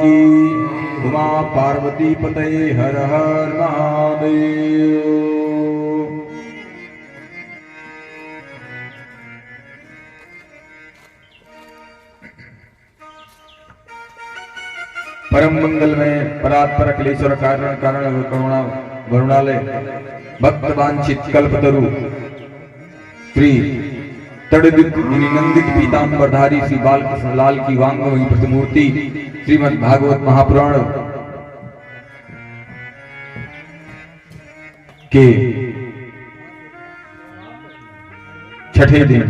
की। उमा पार्वती पतये हर हर महादेव। परम मंगल में परात्पर अखिलेश्वर कारण कारण करुणा वरुणालय भक्त वांछित कल्पतरु श्री तड़दित नंदित पीतांबरधारी श्री बालकृष्ण लाल की वांगमयी प्रतिमूर्ति श्रीमद् भागवत महापुराण के छठे दिन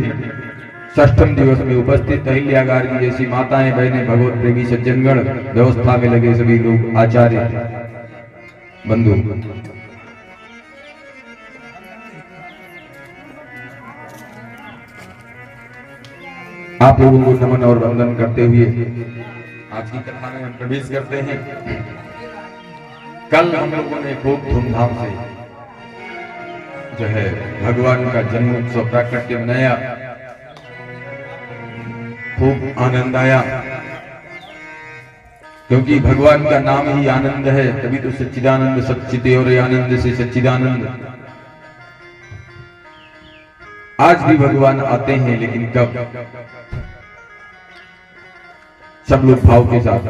षष्ठम दिवस में उपस्थित अहिल्यागार की जैसी माताएं बहनें भगवत प्रेमी सज्जनगण व्यवस्था में लगे सभी लोग आचार्य बंधु आप लोगों को नमन और वंदन करते हुए आज की कथा में हम प्रवेश करते हैं। कल हम लोगों ने खूब धूमधाम से जो है भगवान का जन्मोत्सव प्राकट्य मनाया, खूब आनंद आया, क्योंकि भगवान का नाम ही आनंद है, तभी तो सच्चिदानंद सच्चिते और आनंद से सच्चिदानंद। आज भी भगवान आते हैं, लेकिन कब? सब लोग भाव के साथ।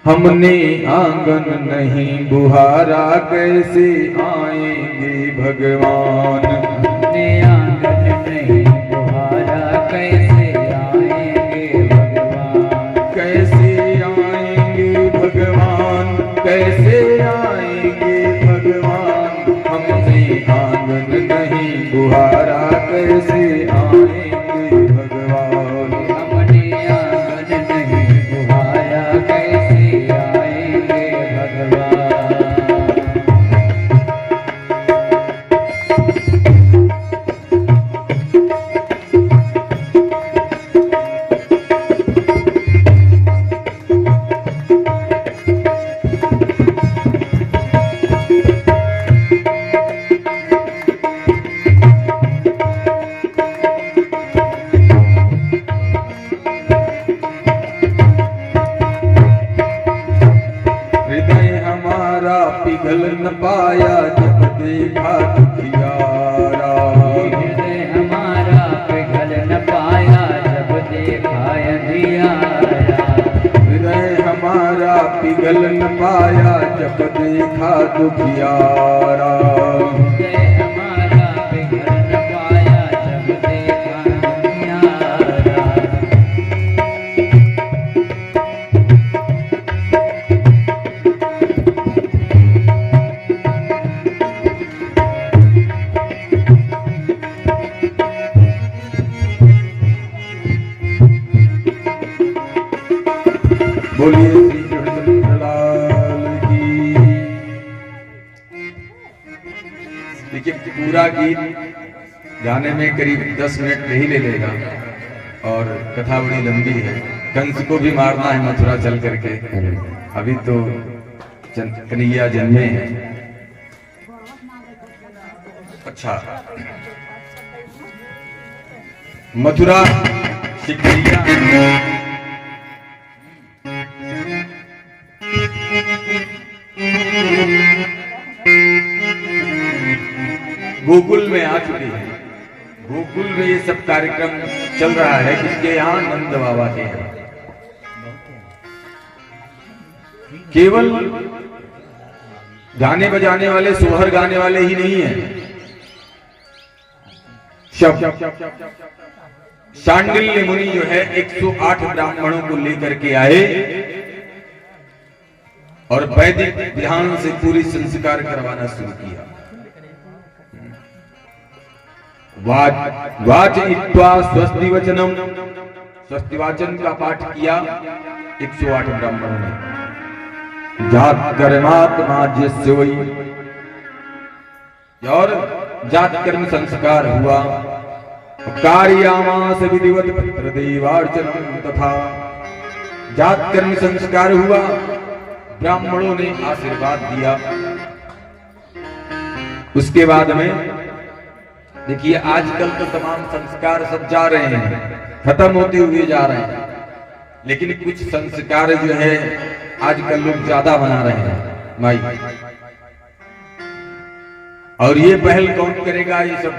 हमने आंगन नहीं बुहारा कैसे आएंगे भगवान। हमने आंगन नहीं बुहारा कैसे आएंगे भगवान। कैसे आएंगे भगवान, कैसे आएंगे भगवान। हमने आंगन नहीं बुहारा कैसे आएंगे भगवान। हमने आंगन नहीं बुहारा कैसे आएंगे भगवान। पिघल न पाया जब देखा दुखियारा। हृदय हमारा पिघल न पाया जब देखा अंधियारा। हृदय हमारा पिघल न पाया जब देखा दुखियारा। हृदय हमारा पिघल न पाया जब देखा अंधियारा। बोलिए श्री कृष्णलाल की। देखिए पूरा गीत गाने में करीब 10 मिनट नहीं ले लेगा और कथा बड़ी लंबी है। कंस को भी मारना है मथुरा चल करके, अभी तो कन्हैया जन्मे हैं। अच्छा, मथुरा शिकरिया गोकुल में आ चुके हैं। गोकुल में ये सब कार्यक्रम चल रहा है, किसके यहाँ? नंद बाबा के यहाँ। केवल गाने बजाने वाले, सोहर गाने वाले ही नहीं है, शांडिल्य मुनि जो है 108 ब्राह्मणों को लेकर के आए और वैदिक ध्यान से पूरी संस्कार करवाना शुरू किया। वाच इत्वा स्वस्ति वचनम, स्वस्ति वाचन का पाठ किया 108 ब्राह्मणों ने। जात कर्मात्माज्यस्य वै, और जात कर्म संस्कार हुआ। कार्यामास विधिवत पुत्र देवार्चनम तथा, जात कर्म संस्कार हुआ, ब्राह्मणों ने आशीर्वाद दिया। उसके बाद में देखिए आजकल तो तमाम संस्कार सब जा रहे हैं, खत्म होते हुए जा रहे हैं, लेकिन कुछ संस्कार जो है आजकल लोग ज्यादा बना रहे हैं भाई। और ये पहल कौन करेगा? ये सब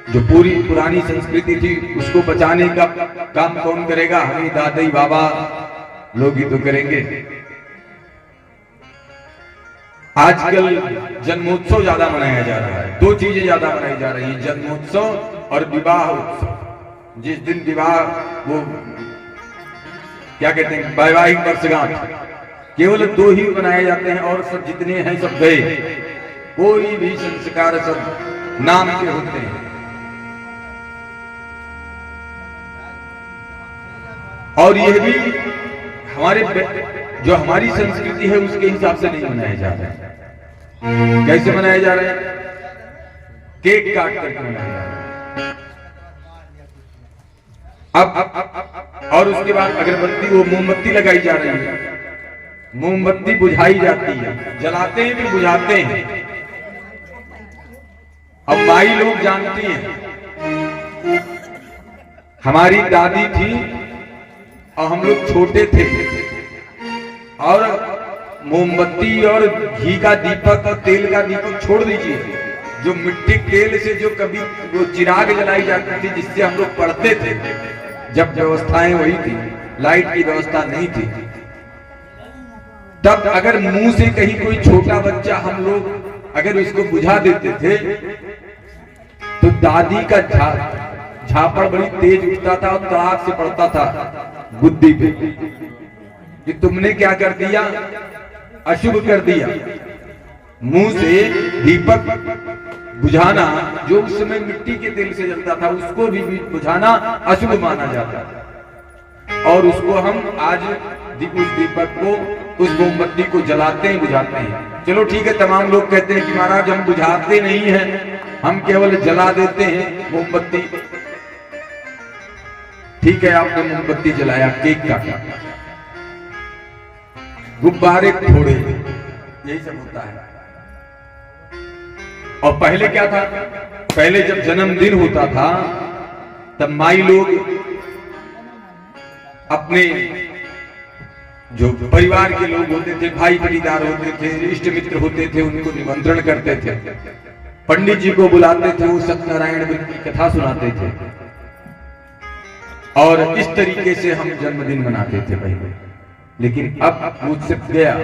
जो पूरी पुरानी संस्कृति थी उसको बचाने का काम कौन करेगा? हमें दादी बाबा लोग ही तो करेंगे। आजकल जन्मोत्सव ज्यादा मनाया जा रहा है। दो चीजें ज्यादा मनाई जा रही है, जन्मोत्सव और विवाह उत्सव। जिस दिन विवाह, वो क्या कहते हैं, वैवाहिक वर्षगांठ, केवल 2 ही मनाए जाते हैं और सब जितने हैं सब गए। कोई भी संस्कार सब नाम के होते हैं। और यह भी जो हमारी संस्कृति है उसके हिसाब से नहीं मनाया जा रहा है। कैसे मनाया जा रहा है? केक काट करके मनाया जा रहा है। अब और उसके बाद अगरबत्ती, वो मोमबत्ती लगाई जा रही है, मोमबत्ती बुझाई जाती है, जलाते हैं फिर बुझाते हैं। अब माई लोग जानती हैं, हमारी दादी थी और हम लोग छोटे थे और मोमबत्ती और घी का दीपक और तेल का दीपक छोड़ दीजिए, जो मिट्टी तेल से जो कभी वो चिराग जलाई जाती थी जिससे हम लोग पढ़ते थे, जब व्यवस्थाएं वही थी, लाइट की व्यवस्था नहीं थी, तब अगर मुंह से कहीं कोई छोटा बच्चा हम लोग अगर उसको बुझा देते थे तो दादी का झापड़ बड़ी तेज उठता था और तड़ाक से पड़ता था बुद्धि पे कि तुमने क्या कर दिया, अशुभ कर दिया। मुंह से दीपक बुझाना, जो उस समय मिट्टी के तेल से जलता था, उसको भी बुझाना अशुभ माना जाता था। और उसको हम आज उस दीपक को, उस मोमबत्ती को जलाते हैं, बुझाते हैं। चलो ठीक है, तमाम लोग कहते हैं कि महाराज हम बुझाते नहीं हैं, हम केवल जला देते हैं मोमबत्ती। ठीक है, आपने मोमबत्ती जलाया, केक काटा, गुब्बारे फोड़े, यही सब होता है। और पहले क्या था? पहले जब जन्मदिन होता था तब माई लोग अपने जो परिवार के लोग होते थे, भाई बड़ीदार होते थे, इष्ट मित्र होते थे, उनको निमंत्रण करते थे, पंडित जी को बुलाते थे, वो सत्यनारायण की कथा सुनाते थे और इस तरीके से हम जन्मदिन मनाते थे पहले। लेकिन अब मुझसे गया,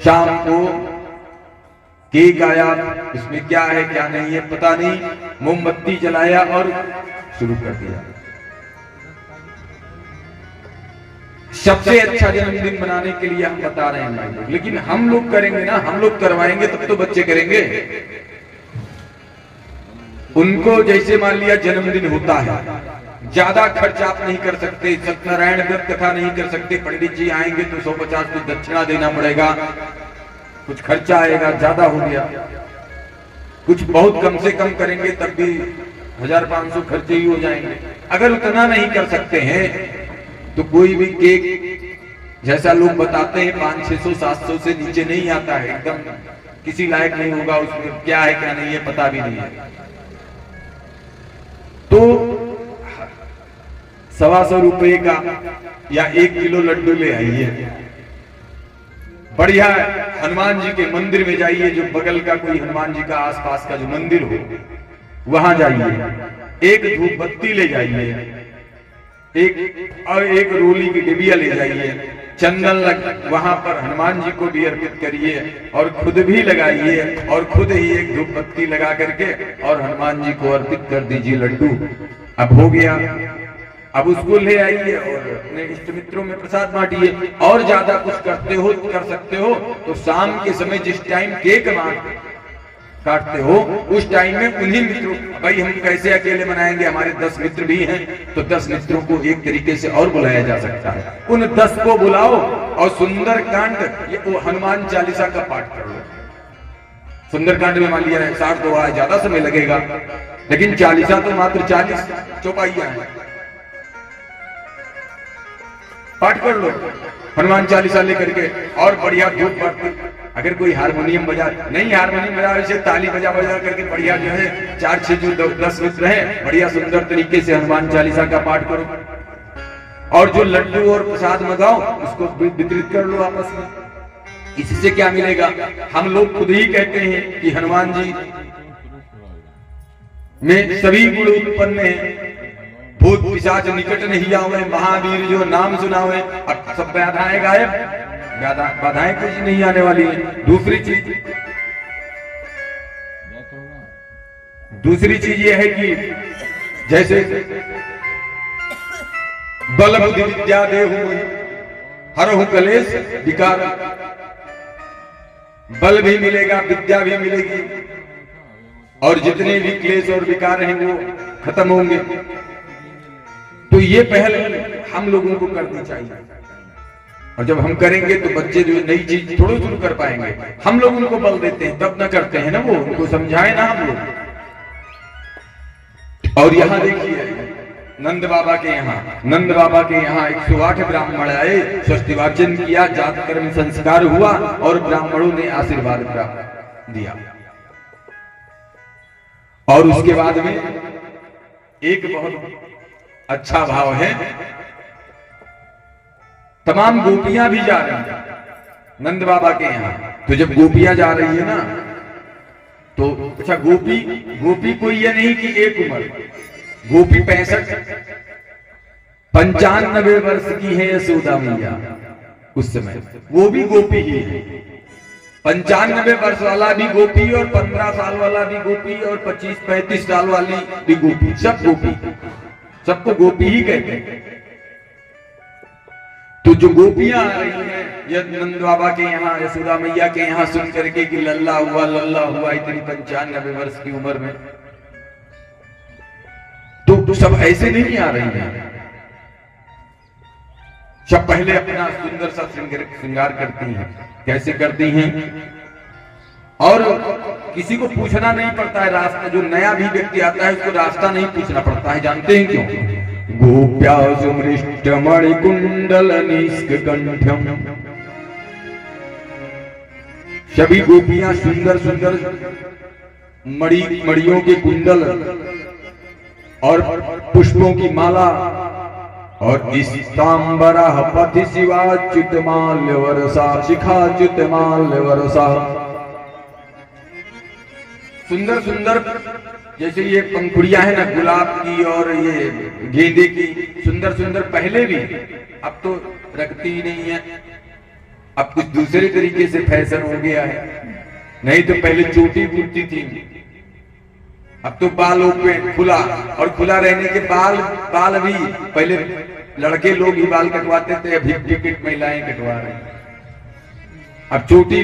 शाम को केक आया, इसमें क्या है क्या नहीं है पता नहीं, मोमबत्ती जलाया और शुरू कर दिया। सबसे अच्छा जन्मदिन मनाने के लिए हम बता रहे हैं भाई लोग, लेकिन हम लोग करेंगे ना, हम लोग करवाएंगे तब तो बच्चे करेंगे। उनको जैसे मान लिया जन्मदिन होता है, ज्यादा खर्च आप नहीं कर सकते, सत्यनारायण व्रत कथा नहीं कर सकते, पंडित जी आएंगे तो 150 की दक्षिणा देना पड़ेगा, कुछ खर्चा आएगा, ज्यादा हो गया। कुछ बहुत कम से कम करेंगे तब भी 1500 खर्चे ही हो जाएंगे। अगर उतना नहीं कर सकते हैं तो कोई भी केक जैसा लोग बताते हैं 500, 600, 700 से नीचे नहीं आता है, एकदम किसी लायक नहीं होगा, उसमें क्या है क्या नहीं है पता भी नहीं है। तो 125 रुपए का या 1 किलो लड्डू ले आइए, बढ़िया हनुमान जी के मंदिर में जाइए, जो बगल का कोई हनुमान जी का आसपास का जो मंदिर हो वहां जाइए, एक धूप बत्ती ले जाइए, एक रोली की डिबिया ले जाइए, चंदन वहां पर हनुमान जी को भी अर्पित करिए और खुद भी लगाइए और खुद ही एक धूप बत्ती लगा करके और हनुमान जी को अर्पित कर दीजिए लड्डू। अब हो गया, अब उसको ले आइए और अपने इष्ट मित्रों में प्रसाद बांटिए। और ज्यादा कुछ करते हो, कर सकते हो तो शाम के समय जिस टाइम केक काटते हो उस टाइम में उन्हीं मित्रों, भाई हम कैसे अकेले मनाएंगे, हमारे 10 मित्र भी हैं, तो 10 मित्रों को एक तरीके से और बुलाया जा सकता है। उन 10 को बुलाओ और सुंदरकांड, ये वो हनुमान चालीसा का पाठ कर लो। सुंदरकांड में मान लिया 60 दोहा है, ज्यादा समय लगेगा, लेकिन चालीसा तो मात्र 40 चौपाइयां हैं, पाठ कर लो हनुमान चालीसा लेकर के और बढ़िया धूप बढ़ती। अगर कोई हारमोनियम बजा, नहीं हारमोनियम बजा, वैसे ताली बजा करके बढ़िया जो है 4-6 जो 10 मित्र हैं, बढ़िया सुंदर तरीके से हनुमान चालीसा का पाठ करो और जो लड्डू और प्रसाद मंगाओ उसको वितरित कर लो आपस में। इससे क्या मिलेगा? हम लोग खुद ही कहते हैं कि हनुमान जी में सभी गुण उत्पन्न है, भूत पिशाच निकट नहीं आवे, महावीर जो नाम सुनावे, अब सब बाधाएं गायब, बाधाएं कुछ नहीं आने वाली है। दूसरी चीज ये है कि जैसे बल बुद्धि विद्या देहु हरहु कलेश विकार, बल भी मिलेगा, विद्या भी मिलेगी, और जितने भी क्लेश और विकार हैं वो खत्म होंगे। तो ये पहल हम लोगों को करनी चाहिए, और जब हम करेंगे तो बच्चे जो नई चीज थोड़ी शुरू कर पाएंगे। हम लोग उनको बल देते हैं तब ना करते हैं ना, वो उनको समझाए ना हम लोग। और यहाँ देखिए नंद बाबा के यहाँ 108 ब्राह्मण आए, स्वस्ति वाचन किया, जात कर्म संस्कार हुआ और ब्राह्मणों ने आशीर्वाद प्राप्त दिया। और उसके बाद में एक बहुत अच्छा भाव है, तमाम गोपियां भी जा रही हैं नंद बाबा के यहाँ। तो जब गोपियां जा रही है ना, तो अच्छा गोपी कोई ये नहीं कि एक उम्र, गोपी 95 वर्ष की है यशोदा मैया उस समय, वो भी गोपी ही है। 95 वर्ष वाला भी गोपी, और 15 साल वाला भी गोपी, और 25-35 साल वाली भी गोपी, सब गोपी, सबको गोपी ही कहते हैं। तो जो गोपियां आ रही हैं नंद बाबा के यहाँ, यशोदा मैया के यहाँ, सुन करके कि लल्ला हुआ इतनी 95 वर्ष की उम्र में, तो सब ऐसे नहीं आ रही हैं। सब पहले अपना सुंदर सा श्रृंगार करती हैं। कैसे करती हैं? और किसी को पूछना नहीं पड़ता है रास्ता। जो नया भी व्यक्ति आता है उसको रास्ता नहीं पूछना पड़ता है। जानते हैं क्यों? गोप्या सुमृष्ट मणिकुंडल निष्कंठ्यम, सभी गोपियां सुंदर मणियों के कुंडल और पुष्पों की माला, और इस तांबरा पति शिवाच्युत माल्य वर्षा शिखाच्युत माल्य वर्षा, सुंदर जैसे ये पंखुड़ियां है ना गुलाब की और ये गेंदे की, सुंदर पहले भी, अब तो रखती ही नहीं है। अब कुछ दूसरे तरीके से फैशन हो गया है। नहीं तो पहले चोटी फूटती थी, अब तो बालों पे खुला, और खुला रहने के बाल भी पहले लड़के लोग ही बाल कटवाते थे, अभी टिकट महिलाएं कटवा रही। अब चोटी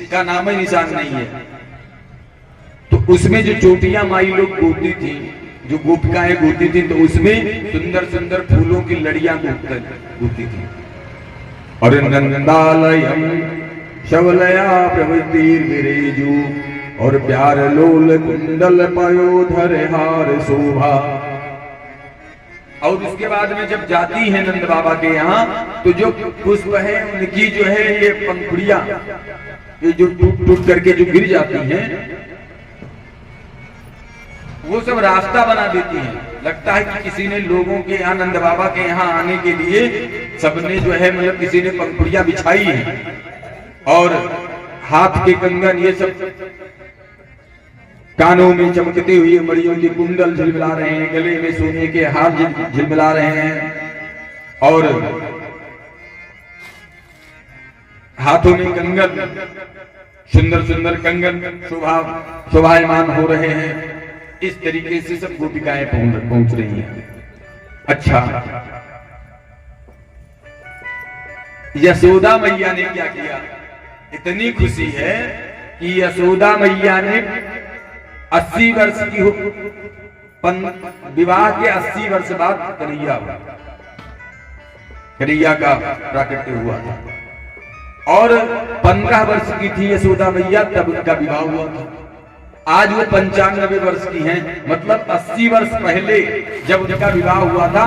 का नाम ही निशान नहीं है। तो उसमें जो चोटियां माई लोग गोती थी, जो गोपिकाएं गोती थी, तो उसमें सुंदर फूलों की लड़ियां गोती थी। और नंदालयम शवलया प्रवृत्तिर्विरेजु, और प्यार लोल कुंडल पयोधर हार शोभा। और उसके बाद में जब जाती है नंद बाबा के यहाँ, तो जो पुष्प है उनकी जो है ये पंखुड़ियां, ये जो टूट करके जो गिर जाती हैं, वो सब रास्ता बना देती हैं। लगता है कि किसी ने लोगों के यहाँ नंद बाबा के यहाँ आने के लिए सबने जो है मतलब किसी ने पंखुड़ियां बिछाई हैं, और हाथ के कंगन, ये सब कानों में चमकते हुए मणियों के कुंडल झिलमिला रहे हैं, गले में सोने के हार झिलमिला रहे हैं, और हाथों में कंगन, सुंदर कंगन शोभायमान हो रहे हैं। इस तरीके से सब गोपिकाएं पहुंच रही हैं। अच्छा, यशोदा मैया ने क्या किया? इतनी खुशी है कि यशोदा मैया ने 80 वर्ष की विवाह के 80 वर्ष बाद कन्हैया का प्राकट्य हुआ था, और 15 वर्ष की थी यशोदा मैया तब उनका विवाह हुआ था। आज वो 95 वर्ष की हैं, मतलब 80 वर्ष पहले जब उनका विवाह हुआ था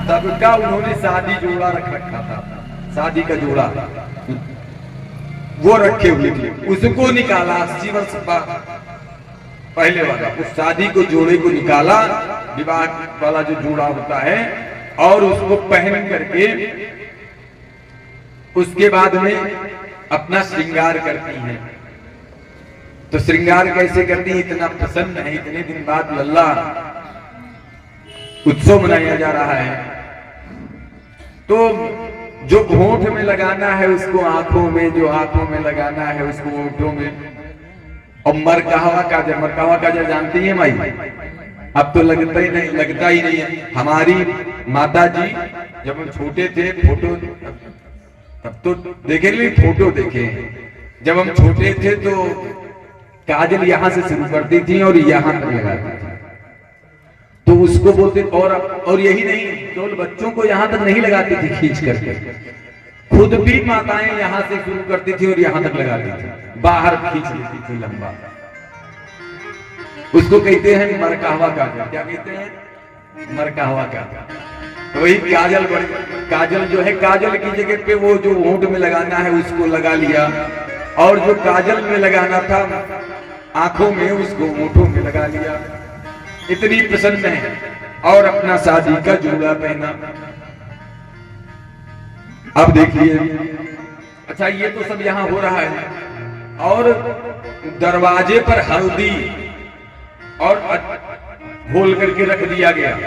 तब का उन्होंने शादी जोड़ा रख रखा था। शादी का जोड़ा वो रखे हुए थे, उसको निकाला 80 वर्ष पहले वाला, उस शादी को जोड़े को निकाला, विवाह वाला जो जोड़ा होता है और उसको पहन करके उसके बाद में अपना श्रृंगार करती हैं। तो श्रृंगार कैसे करती है? इतना प्रसन्न है, इतने दिन बाद लल्ला उत्सव मनाया जा रहा है, तो जो होंठ में लगाना है उसको आंखों में, जो आंखों में लगाना है उसको होंठों में। और मरकावा काजल जानती है माई? अब तो लगता ही नहीं है। हमारी माता जी जब हम छोटे थे, फोटो तब तो देखे नहीं, फोटो देखे, जब हम छोटे थे तो काजल यहां से शुरू करती थी और यहां तक लगाती थी, तो उसको बोलते। और यही नहीं, केवल बच्चों को यहां तक नहीं लगाती थी खींच करके, खुद भी माताएं यहां से शुरू करती थी और यहां तक लगाती थी, बाहर खींच लेती थी लंबा। उसको कहते हैं मरकावा काजल। क्या कहते हैं? मरकावा काजल। तो वही काजल, काजल जो है, काजल की जगह पे वो जो होंठ में लगाना है उसको लगा लिया, और जो काजल में लगाना था आंखों में उसको होंठों में लगा लिया। इतनी प्रसन्न है। और अपना शादी का जोड़ा पहना। अब देखिए, अच्छा ये तो सब यहां हो रहा है, और दरवाजे पर हल्दी और घोल करके रख दिया गया,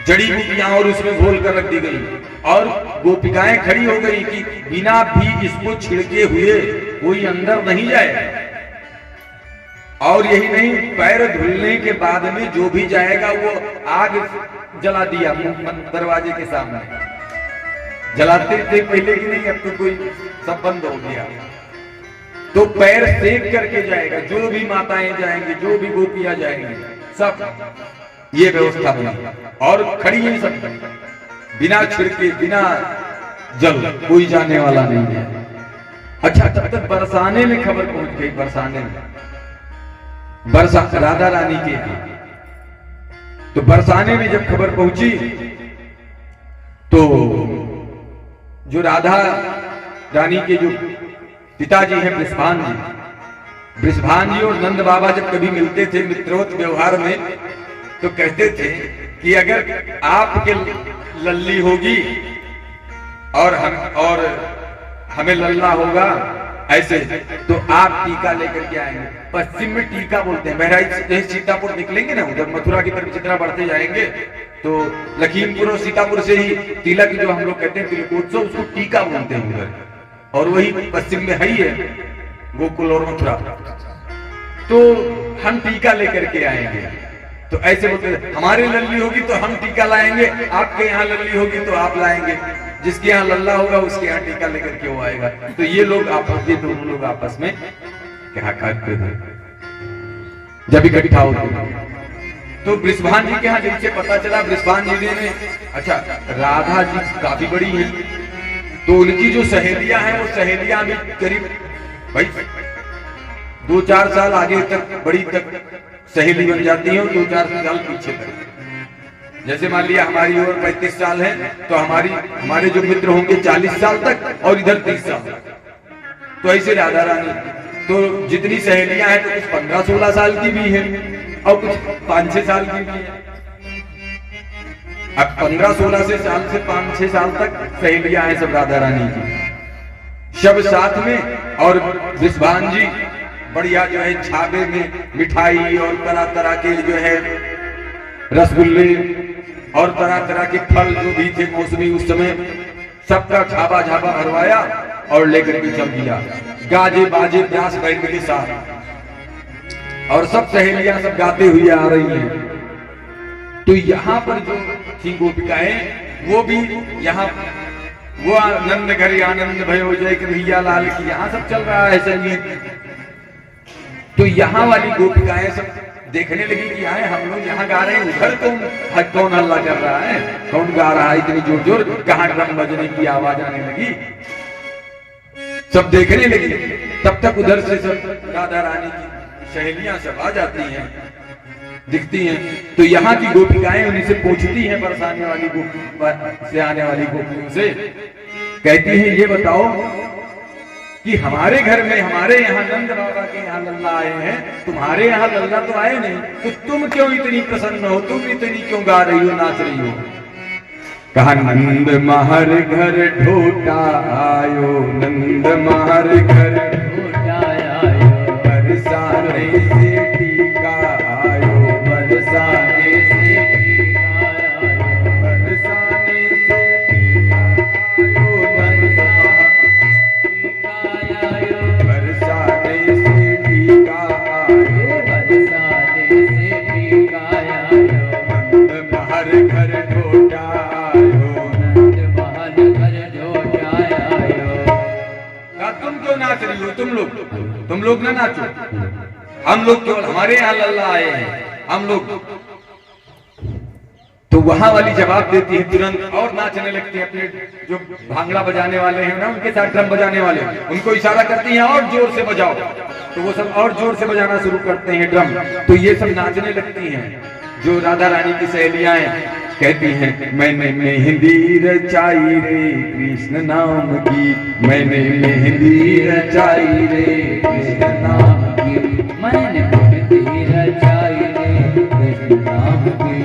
जड़ी बूटियां और उसमें घोल कर रख दी गई, और गोपिकाएं खड़ी हो गई कि बिना भी इसको छिड़के हुए कोई अंदर नहीं जाए। और यही नहीं, पैर धुलने के बाद में जो भी जाएगा वो आग जला दिया दरवाजे के सामने। जलाते थे पहले की नहीं, अब तो कोई सब बंद हो गया। तो पैर सेक करके जाएगा, जो भी माताएं जाएंगी, जो भी गोपियां जाएंगी, सब ये व्यवस्था बनी। और खड़ी है सब बिना छिड़के, बिना जल, कोई जाने वाला नहीं है। अच्छा, तब तक बरसाने में खबर पहुंच गई। बरसाने में बरसा राधा रानी के यहाँ, तो बरसाने में जब खबर पहुंची तो जो राधा रानी के जो पिताजी हैं वृषभान जी और नंद बाबा जब कभी मिलते थे मित्रोत व्यवहार में, तो कहते थे कि अगर आपके लल्ली होगी और हमें लल्ला होगा ऐसे, तो आप टीका लेकर के आएंगे। पश्चिम में टीका बोलते हैं। बहराइच सीतापुर निकलेंगे ना, उधर मथुरा की तरफ जितना बढ़ते जाएंगे तो लखीमपुर और सीतापुर से ही तिलक, जो हम लोग कहते हैं तिलकोत्सव, उसको टीका बोलते हैं उधर। और वही पश्चिम में है ही है, गोकुल और मथुरा। तो हम टीका लेकर के आएंगे, तो ऐसे बोलते हैं हमारी लल्ली होगी तो हम टीका लाएंगे, आपके यहाँ लल्ली होगी तो आप लाएंगे, जिसके यहाँ लल्ला होगा उसके यहाँ टीका लेकर के वो आएगा। तो ये लोग आपस, ये दोनों लोग आपस में क्या करते थे जब इकट्ठा होते थे। तो वृषभान जी के यहाँ जिनसे पता चला, वृषभान जी ने, अच्छा राधा जी काफी बड़ी है, तो उनकी जो सहेलियां हैं वो सहेलियां भी करीब भाई 2-4 साल आगे तक बड़ी तक सहेली बन जाती है, और 2-4 साल पीछे तक। जैसे मान लिया हमारी उम्र 35 साल है, तो हमारे जो मित्र होंगे 40 साल तक, और इधर 30 साल तक। तो ऐसे राधा रानी, तो जितनी सहेलियां हैं तो कुछ 15-16 साल की भी है, और कुछ 5-6 साल की भी है। अब 15-16 साल से 5-6 साल तक सहेलियां हैं सब राधा रानी की, सब साथ में। और वृषभान जी बढ़िया जो है छाबे में मिठाई और तरह तरह के जो है रसगुल्ले और तरह तरह के फल जो भी थे मौसमी उस समय, सबका छाबा झाबा भरवाया और लेकर के चल दिया, गाजे बाजे ब्यास बैंड के साथ। और सब सहेलियां सब गाते हुए आ रही हैं। तो यहाँ पर जो थी गोपिकाएं, वो भी यहाँ, वो आनंद घरे आनंद भयो जय कन्हैया लाल की, यहाँ सब चल रहा है संगीत। तो यहाँ वाली गोपिकाएं सब देखने लगी कि आए हम लोग यहाँ गा रहे हैं, उधर कौन हल्ला कर रहा है, कौन गा रहा है इतनी जोर जोर, कहाँ ड्रम बजने की आवाज आने लगी। सब देखने लगी। तब तक उधर से सब राधा रानी की सहेलियां सब आ जाती हैं, दिखती हैं। तो यहाँ की गोपिकाएं उन्हीं से पूछती हैं, बरसाने वाली से आने वाली गोपियों से, कहती हैं ये बताओ कि हमारे घर में, हमारे यहाँ नंद बाबा के यहाँ लल्ला आए हैं, तुम्हारे यहाँ लल्ला तो आए नहीं, तो तुम क्यों इतनी प्रसन्न हो, तुम इतनी क्यों गा रही हो, नाच रही हो? कहा नंद महर घर ढोटा आयो, नंद महर घर ढोटा आयो, बरसाने से टीका आयो, बरसाने से टीका आयो, बरसाने से टीका आयो, बरसाने से टीका आयो, बरसाने से टीका आयो, नंद महर घर ढोटा आयो। नंद महल घर ढोटा आयो। तुम क्यों नाच रही हो? तुम लोग ना नाचो। हम लोग केवल हमारे यहाँ लल्ला आए हैं, हम लोग। तो वहां वाली जवाब देती है तुरंत और नाचने लगती है। अपने जो भांगड़ा बजाने वाले हैं ना, उनके साथ ड्रम बजाने वाले, उनको इशारा करती हैं और जोर से बजाओ, तो वो सब और जोर से बजाना शुरू करते हैं ड्रम। तो ये सब नाचने लगती हैं। जो राधा रानी की सहेलियां हैं कहती हैं, मैंने मेहंदी रचाई रे कृष्ण नाम की, मैंने मेहंदी रचाई रे कृष्ण नाम की, मैंने मेहंदी रचाई रे कृष्ण नाम की,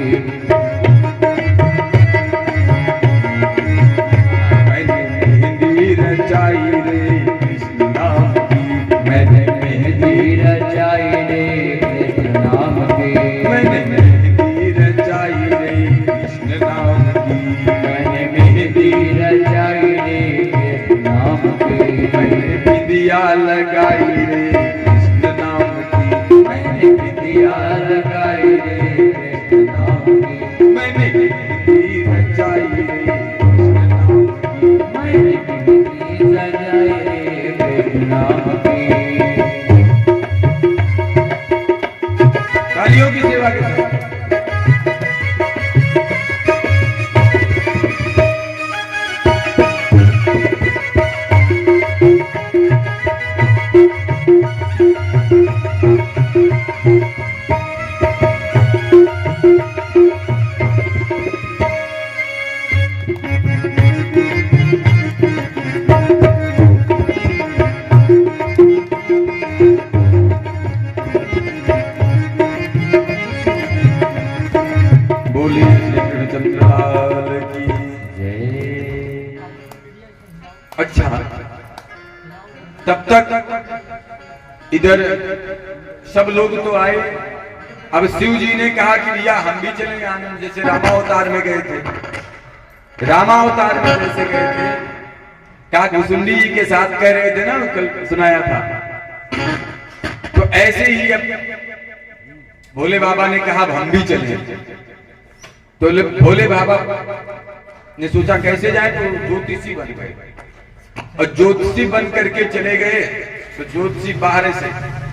मैंने मेहंदी रचाई रे कृष्ण नाम की, मैंने मेहंदी रचाई रे कृष्ण नाम की, मैंने मेहंदी रचाई रे कृष्ण नाम की, मैंने मेहंदी रचाई रे कृष्ण नाम की, मैंने बिंदिया लगाई रे कृष्ण नाम की, मैंने बिंदिया लगाई रे कृष्ण नाम की, मैंने मेहंदी रचाई रे कृष्ण नाम की। मैंने मेहंदी सजाई रे कृष्ण नाम की। तालियों की सेवा के साथ बोलिए श्री कृष्णचंद्र लाल की जय। अच्छा, तब तक इधर सब लोग तो आए। अब शिव जी ने कहा कि भैया हम भी चलेंगे आनंद, जैसे रामावतार में गए थे, रामावतार में जैसे गए थे, कहा घुसुंडी जी के साथ कह रहे थे ना, कल सुनाया था। तो ऐसे ही अब भोले बाबा ने कहा हम भी चलें। तो भोले बाबा ने सोचा कैसे जाए, तो ज्योतिषी बन गए, और ज्योतिषी बन करके चले गए। तो ज्योतिषी बाहर से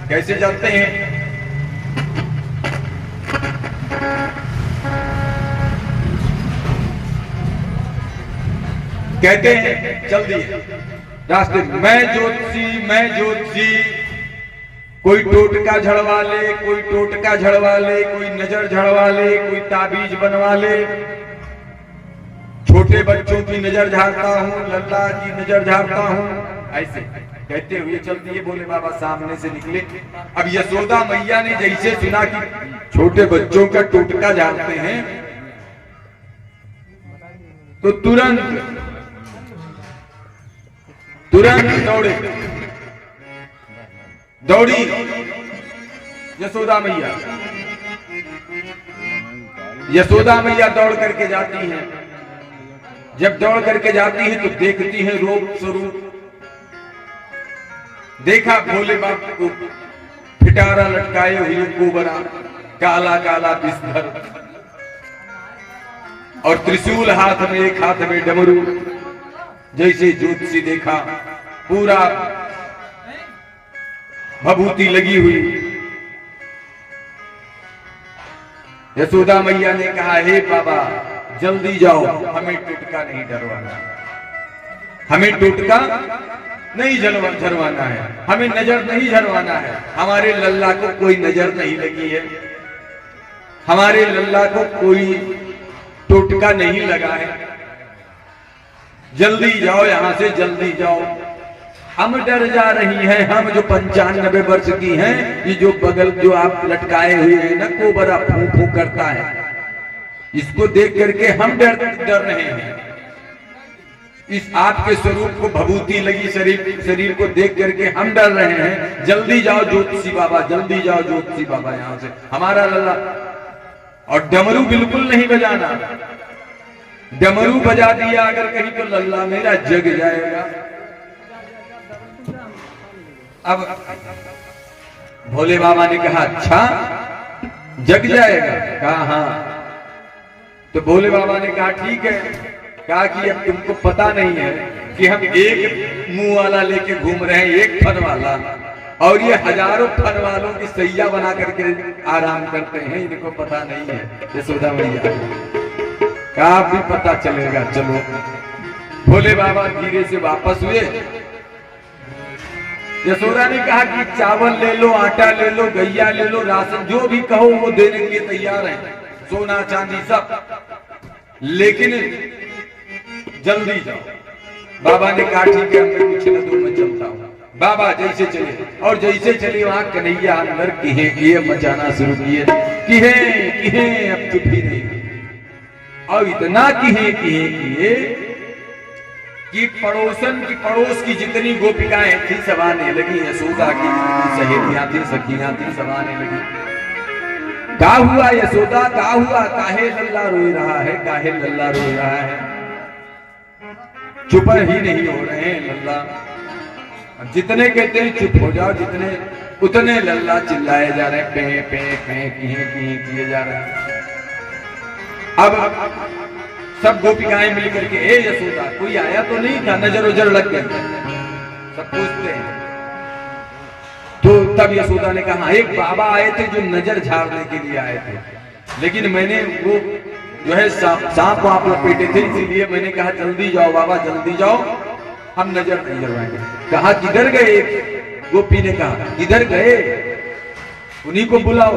कैसे जाते हैं, कहते हैं चल दिए रास्ते, मैं ज्योतिषी, कोई टोटका झड़वा ले, कोई टोटका झड़वा ले, कोई नजर झड़वा ले, कोई ताबीज बनवा ले, छोटे बच्चों की नजर झाड़ता हूँ, लल्ला की नजर झाड़ता हूँ। ऐसे कहते हुए चल दिए। भोले बाबा सामने से निकले। अब यशोदा मैया ने जैसे सुना कि छोटे बच्चों का टोटका झाड़ते हैं, तो तुरंत दौड़ी यशोदा मैया दौड़ करके जाती हैं। जब दौड़ करके जाती हैं तो देखती हैं रूप स्वरूप। देखा भोले बाबा को फिटारा लटकाए हुए कोबरा, काला काला बिस्तर, और त्रिशूल हाथ में, एक हाथ में डमरू। जैसे ज्योतिषी देखा पूरा भभूति लगी हुई। यशोदा मैया ने कहा, हे बाबा जल्दी जाओ, हमें टोटका नहीं डरवाना, हमें टोटका नहीं झरवाना है, हमें नजर नहीं झरवाना है। हमारे लल्ला को कोई नजर नहीं लगी है, हमारे लल्ला को कोई टोटका नहीं लगा है। जल्दी जाओ यहां से, जल्दी जाओ। हम डर जा रही हैं, हम जो 95 वर्ष की हैं, ये जो बगल जो आप लटकाए हुए हैं ना, कोबरा फू फू करता है, इसको देख करके हम डर रहे हैं। इस आपके स्वरूप को भभूति लगी शरीर को देख करके हम डर रहे हैं। जल्दी जाओ ज्योतिषी बाबा, जल्दी जाओ ज्योतिषी बाबा, यहां से हमारा लल्ला। और डमरू बिल्कुल नहीं बजाना, डमरू बजा दिया अगर कहीं तो लल्ला मेरा जग जाएगा। अब भोले बाबा ने कहा अच्छा जग जाएगा? कहा हाँ। तो भोले बाबा ने कहा ठीक है। कहा कि अब तुमको पता नहीं है कि हम एक मुंह वाला लेके घूम रहे हैं, एक फन वाला, और ये हजारों फन वालों की सैया बना करके आराम करते हैं, इनको पता नहीं है। यशोदा मैया कहा भी पता चलेगा, चलो। भोले बाबा धीरे से वापस हुए। यशोदा ने कहा कि चावल ले लो, आटा ले लो, गैया ले लो, राशन जो भी कहो वो देने के लिए तैयार है, सोना चांदी सब, लेकिन जल्दी जाओ। बाबा ने कहा ठीक है, मैं कुछ न दूर में चलता हूँ। बाबा जैसे चले, और जैसे चले वहां कन्हैया अंदर किहे मचाना शुरू किए, किहे किहे, अब चुप ही नहीं। और इतना किहे किहे किए कि पड़ोस की जितनी गोपिकाएं थी सब आने लगी। यशोदा की सहेलियां थी, सखियां थी, सब आने लगी। क्या हुआ यशोदा, क्या हुआ, काहे लल्ला रोई रहा है, काहे लल्ला रोई रहा है? चुप ही नहीं हो रहे हैं लल्ला। जितने कहते हैं चुप हो जाओ, जितने उतने लल्ला चिल्लाए जा रहे हैं, पे पे पे किए जा रहे हैं। अब सब गोपिकाएं मिलकर के, ए यशोदा कोई आया तो नहीं था? नजर उजर लग गई, सब पूछते हैं। तो तब यशोदा ने कहा एक बाबा आए थे जो नजर झाड़ने के लिए आए थे, लेकिन मैंने वो जो है सांप आप लपेटे थे, इसीलिए मैंने कहा जल्दी जाओ बाबा, जल्दी जाओ, हम नजर नहीं जरवाएंगे। कहा किधर गए? गोपी ने कहा किधर गए, उन्हीं को बुलाओ।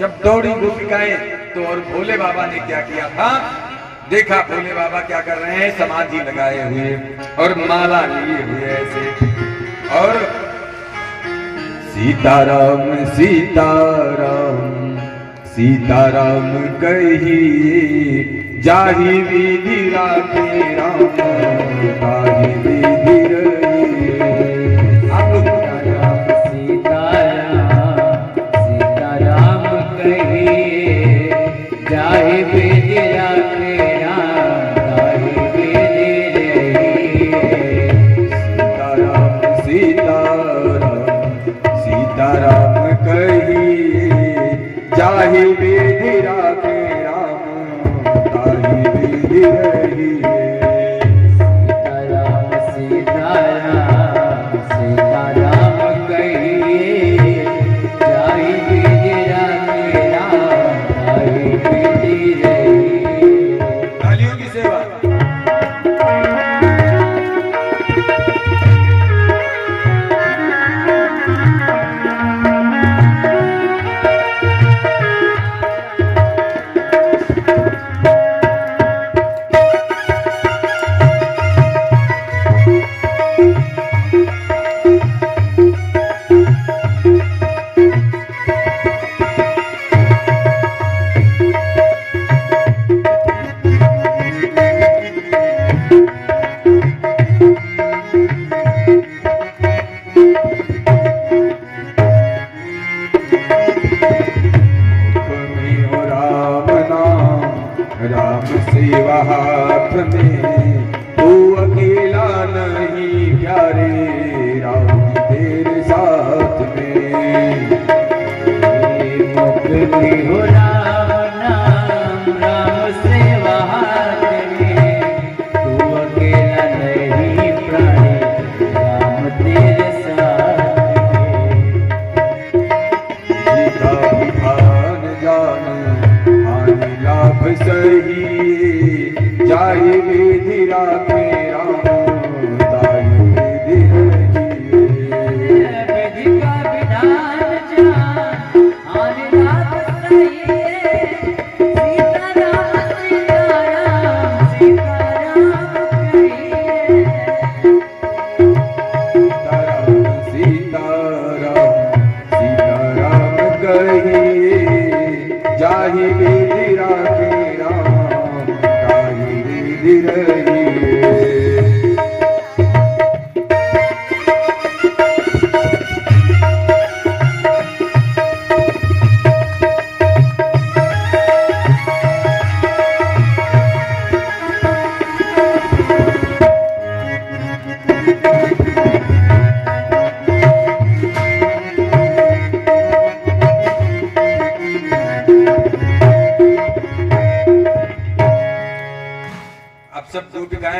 जब दौड़ी गोपिकाएं तो, और भोले बाबा ने क्या किया था देखा। भोले बाबा क्या कर रहे हैं, समाधि लगाए हुए और माला लिए हुए ऐसे, और सीताराम सीताराम सीताराम कहिए, जाहि विधि राखे राम, ताहि विधि रहिए। आप लोग सीताराम कहिए, जाहि विधि राखे राम, ताहि विधि रहिए। सीताराम सीताराम सीताराम कहिए, जाहि विधि राखे राम, ताहि विधि रहिए।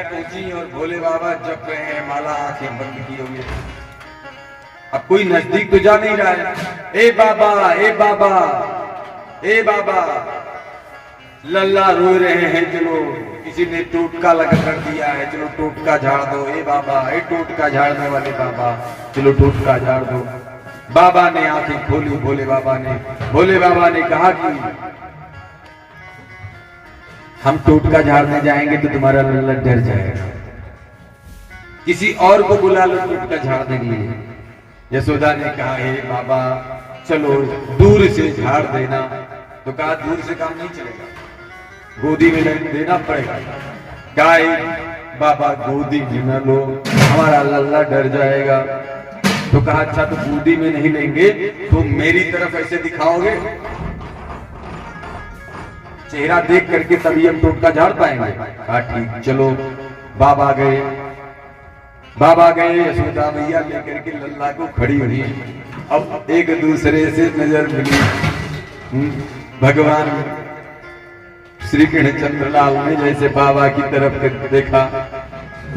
पहुंची और भोले बाबा जप रहे हैं, माला आंखें बंद की हुई है। अब कोई नजदीक तो जा नहीं रहा है। ए बाबा, ए बाबा, ए बाबा, लल्ला रो रहे हैं, चलो किसी ने टोटका लगा कर दिया है, चलो टोटका झाड़ दो। ए बाबा, ए टोटका झाड़ने वाले बाबा, चलो टोटका झाड़ दो। बाबा ने आंखें खोली, भोले बाबा ने कहा कि हम टोटका झाड़ने जाएंगे तो तुम्हारा लल्ला डर जाएगा, किसी और को बुला लो टोटका झाड़ने के लिए। यशोदा ने कहा हे बाबा चलो दूर से झाड़ देना। तो कहा दूर से काम नहीं चलेगा, गोदी में देना पड़ेगा। गाय बाबा गोदी में न लो, हमारा लल्ला डर जाएगा। तो कहा अच्छा तो गोदी में नहीं लेंगे तो मेरी तरफ ऐसे दिखाओगे, चेहरा देख करके तभी हम टोटका झाड़ पाएंगे। कहा ठीक चलो। बाबा गए, यशोदा मैया लेकर के लल्ला को खड़ी हुई। अब एक दूसरे से नजर मिली। भगवान श्री कृष्ण चंद्रलाल ने जैसे बाबा की तरफ देखा,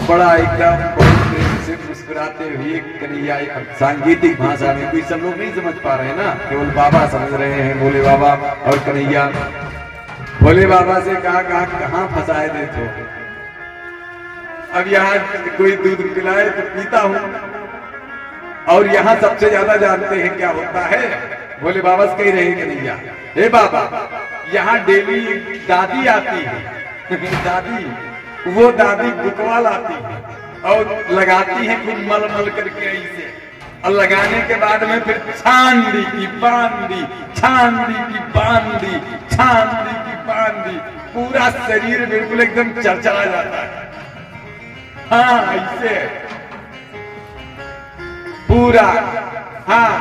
बड़ा एकदम बहुत प्रेम से मुस्कुराते हुए कन्हैया, सांगीतिक भाषा में कोई सब लोग नहीं समझ पा रहे हैं ना, केवल बाबा समझ रहे हैं, भोले बाबा और कन्हैया। भोले बाबा से कहा कहाँ फंसाए थे तो अब यहाँ कोई दूध पिलाए तो पीता हूं, और यहाँ सबसे ज्यादा जानते हैं क्या होता है। भोले बाबा से कह रहे कन्हैया, हे बाबा यहाँ डेली दादी आती है दादी, वो दादी बुकवा लाती है और लगाती है खूब मल मल करके ऐसे, और लगाने के बाद में फिर छांदी की बांदी, छांदी की बांदी, छांदी की बांदी, पूरा शरीर बिल्कुल एकदम चरचरा जाता है। हाँ ऐसे पूरा। हाँ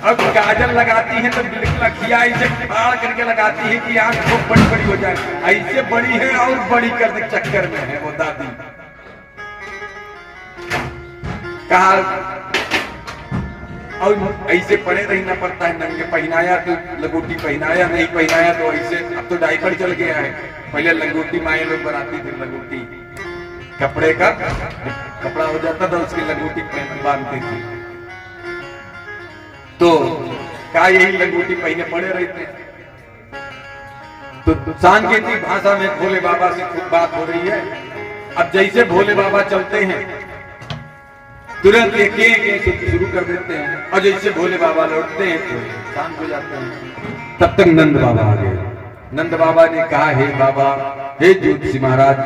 अब गाजर लगाती है तो बिल्कुल अखिया ऐसे फाड़ करके लगाती है कि आंख खूब बड़ी बड़ी हो जाए, ऐसे बड़ी है और बड़ी करने के चक्कर में है वो दादी। कहा और ऐसे पड़े रहना पड़ता है, नंगे पहनाया तो लंगोटी पहनाया, नहीं पहनाया तो ऐसे। अब तो डायपर चल गया है, पहले लंगोटी माए लोग बनाती थी, लंगोटी कपड़े का कपड़ा हो जाता था उसकी लंगोटी बांधती थी। तो क्या यही लंगोटी पहने पड़े रहते। तो सांकेतिक भाषा में भोले बाबा से खूब बात हो रही है। अब जैसे भोले बाबा चलते हैं तुरंत एक शुरू कर देते हैं, और जैसे भोले बाबा लौटते हैं तो शांत हो जाते हैं। तब तक नंद बाबा आ गए। नंद बाबा ने कहा हे बाबा, हे ज्योतिषी महाराज,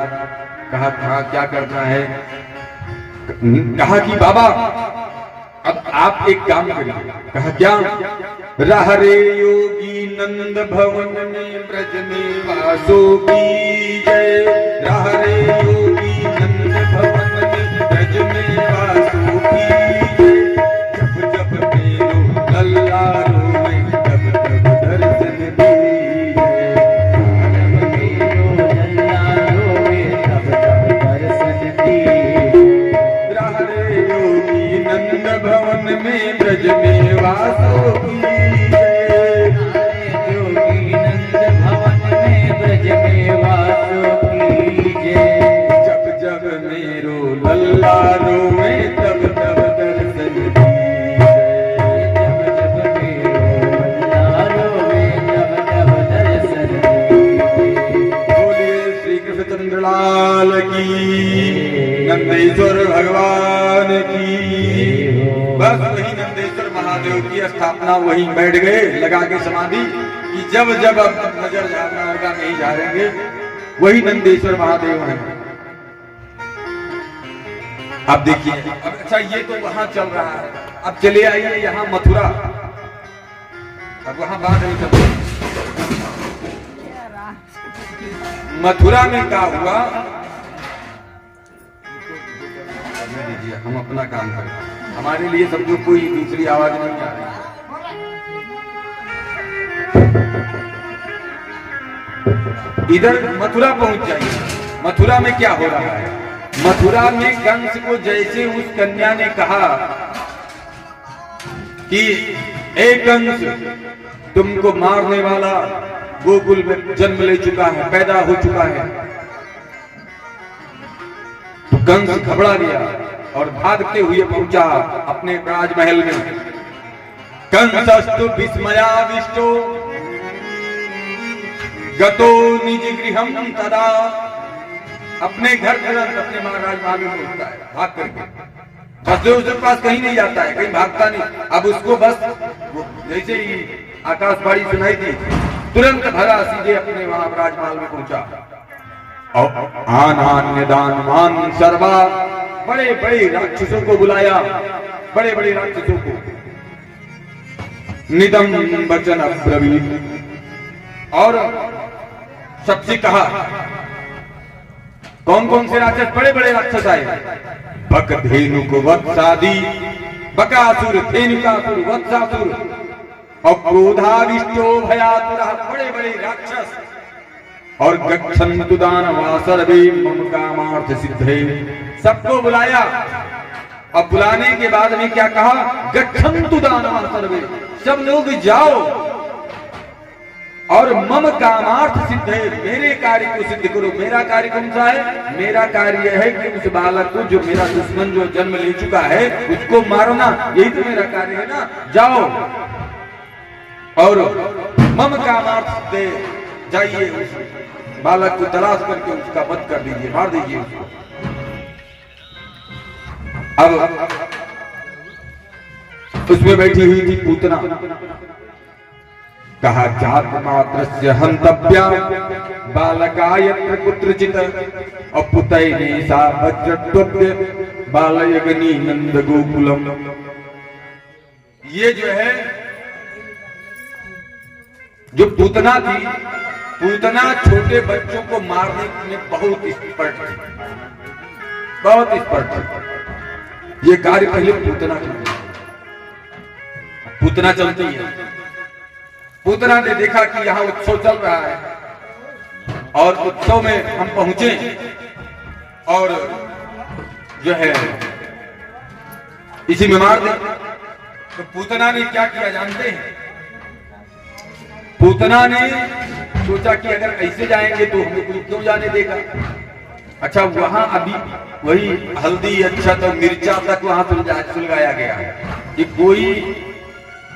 कहा क्या करना है। कहा कि बाबा अब आप एक काम करिए। कहा क्या। रह रे योगी नंद भवन में ब्रज में वासो की जय, रह रे योगी नंद भवन में ब्रज में वासो की जय। जब जब मेरो लल्ला रोए तब तब दर्शन दीजिए, जब मेरो लल्ला रोए तब तब दर्शन दीजिए। रह रे योगी नंद भवन में ब्रज में वासो की जय, योगी नंद भवन में ब्रज में वासो कीजिए। जब जब मेरो लल्ला रोए तब तब दर्शन दीजिए, जब जब मेरो लल्ला रोए तब तब दर्शन दीजिए। बोलिए श्री कृष्ण चंद्रलाल की, नंदेश्वर भगवान की। बस वही नंदेश्वर महादेव की स्थापना वहीं बैठ गए लगा के समाधि, कि जब जब अब नजर झाड़ना होगा नहीं झाड़ेंगे। वही नंदेश्वर महादेव हैं। अब देखिए, अब अच्छा ये तो वहां चल रहा है, अब चले आइए यहाँ मथुरा। अब वहां बात नहीं चल रही। मथुरा में क्या हुआ, दीजिए हम अपना काम करें, हमारे लिए समझो कोई दूसरी आवाज नहीं आ रही। इधर मथुरा पहुंच जाइए। मथुरा में क्या हो रहा है। मथुरा में कंस को जैसे उस कन्या ने कहा कि ए कंस, तुमको मारने वाला गोकुल में जन्म ले चुका है, पैदा हो चुका है, कंस घबरा गया और भागते हुए पहुंचा अपने राजमहल में। कंसस्तु विस्मयाविष्टो गतो निज गृहम तदा। अपने घर तुरंत अपने महाराज महल में पहुंचता है भाग करके। बस उसके पास कहीं नहीं जाता है, कहीं भागता नहीं। अब उसको बस जैसे ही आकाशवाणी सुनाई थी तुरंत भरा सीधे अपने वहां राजमहल में पहुंचा। आनान्य दानवान सर्वा, बड़े बड़े राक्षसों को बुलाया, बड़े बड़े राक्षसों को। निदम वचन अब्रवीत, और सबसे कहा। कौन कौन से राक्षस? बड़े बड़े राक्षस आए। बक धेनुक वत्सादि, बकासुर, धेनुकासुर, वत्सासुर और क्रोधाविष्टो भयातुरः, बड़े बड़े राक्षस। और गच्छन्तु दानवा सर्वे मम कामार्थ सिद्धे, सबको बुलाया। अब बुलाने के बाद में क्या कहा? गच्छन्तु दानवा सर्वे, सब लोग जाओ और मम कामार्थ सिद्धे, मेरे कार्य को सिद्ध करो। मेरा कार्य कौन सा है? मेरा कार्य है कि उस बालक को, जो मेरा दुश्मन जो जन्म ले चुका है, उसको मारना। यही तो मेरा कार्य है ना। जाओ और मम कामार्थ सिद्धे, जाइए उस बालक को तलाश करके उसका वध कर दीजिए, मार दीजिए उसको। अब उसमें बैठी हुई थी पूतना। कहा जात मात्रस्य हंतव्या बालकायत्र कुत्रचित अपुतैने सा वज्रत्वद्य बालयगनी नंद गोकुलम। ये जो है, जो पूतना थी, पूतना छोटे बच्चों को मारने में बहुत एक्सपर्ट थी, बहुत एक्सपर्ट थी। ये कार्य पहले पूतना करती है। पूतना चलती है। पूतना ने देखा कि यहाँ उत्सव चल रहा है और उत्सव में हम पहुंचे और जो है इसी में मार दे। तो पूतना ने क्या किया जानते हैं? पूतना ने सोचा कि अगर ऐसे जाएंगे तो हमें कोई क्यों जाने देगा। अच्छा, वहां अभी वही हल्दी, अच्छा तो मिर्चा तक वहां सुलगाया गया है कि कोई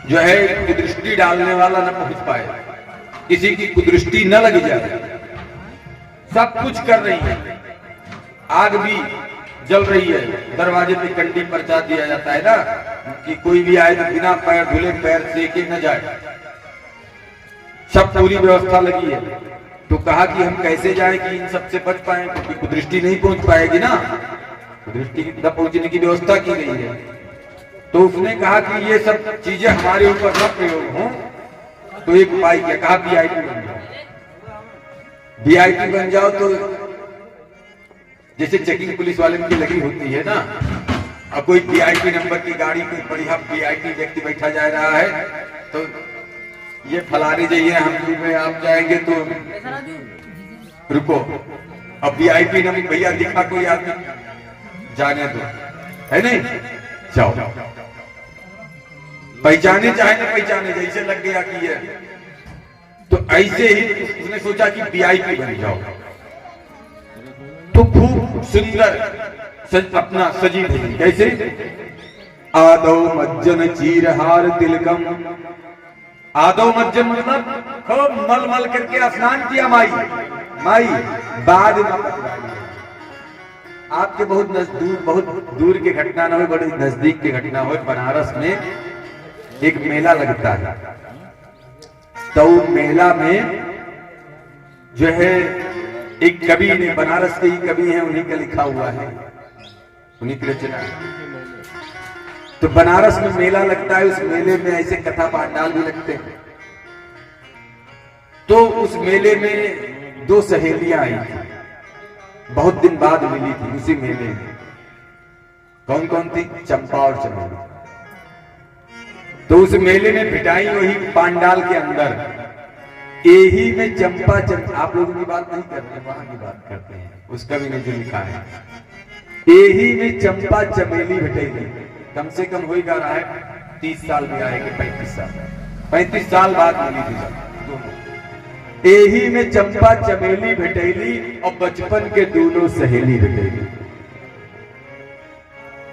जो है कुदृष्टि डालने वाला न पहुंच पाए, किसी की कुदृष्टि न लग जाए। सब कुछ कर रही है, आग भी जल रही है, दरवाजे पे कंडी परचा दिया जाता है ना कि कोई भी आए तो बिना पैर धुले, पैर सेके न जाए। सब पूरी व्यवस्था लगी है। तो कहा कि हम कैसे जाएं कि इन सबसे बच पाए, क्योंकि कुदृष्टि नहीं पहुंच पाएगी ना, कुदृष्टि न पहुंचने की व्यवस्था की गई है। तो उसने कहा कि ये सब चीजें हमारे ऊपर न प्रयोग हों, तो एक उपाय किया। कहा वीआईपी बन जाओ। वीआईपी बन जाओ तो जैसे चेकिंग पुलिस वाले की लगी होती है ना, और कोई वीआईपी नंबर की गाड़ी, कोई बढ़िया वीआईपी व्यक्ति बैठा जा रहा है, तो ये फलाने जाइए, हम में आप जाएंगे तो रुको। अब वीआईपी नंबर भैया दिखा कोई आदमी, जाने दो, है नहीं, जाओ। पहचाने चाहे न पहचाने, जैसे लग गया कि ये, तो ऐसे ही उसने सोचा कि वीआईपी बन जाओ। तो खूब सुंदर अपना सजी धजी, कैसे? आदौ मज्जन चीरहार तिलकम। आदौ मज्जन मतलब खूब मल मल करके स्नान किया माई, माई बाद आपके बहुत दूर की घटना न हो, बड़ी नजदीक की घटना हो। बनारस में एक मेला लगता है, तो मेला में जो है एक कवि ने, बनारस के ही कवि हैं, उन्हीं का लिखा हुआ है, उन्हीं की रचना है। तो बनारस में मेला लगता है, उस मेले में ऐसे कथा पांडाल भी लगते हैं। तो उस मेले में दो सहेलियां आई थी, बहुत दिन बाद मिली थी उसी मेले में। कौन कौन थी? चंपा और चमेली। तो उस मेले में भिटाई वही पांडाल के अंदर। एही में चंपा आप लोगों की बात नहीं करते, वहां की बात करते हैं, उस कवि ने जो लिखा है। एही में चंपा चमेली भिटाई, कम से कम हो ही रहा है 30 साल भी आएंगे, 35 साल बाद मिली थी दोनों। एही में चंपा चमेली भेटैली और बचपन के दोनों सहेली भेटैली।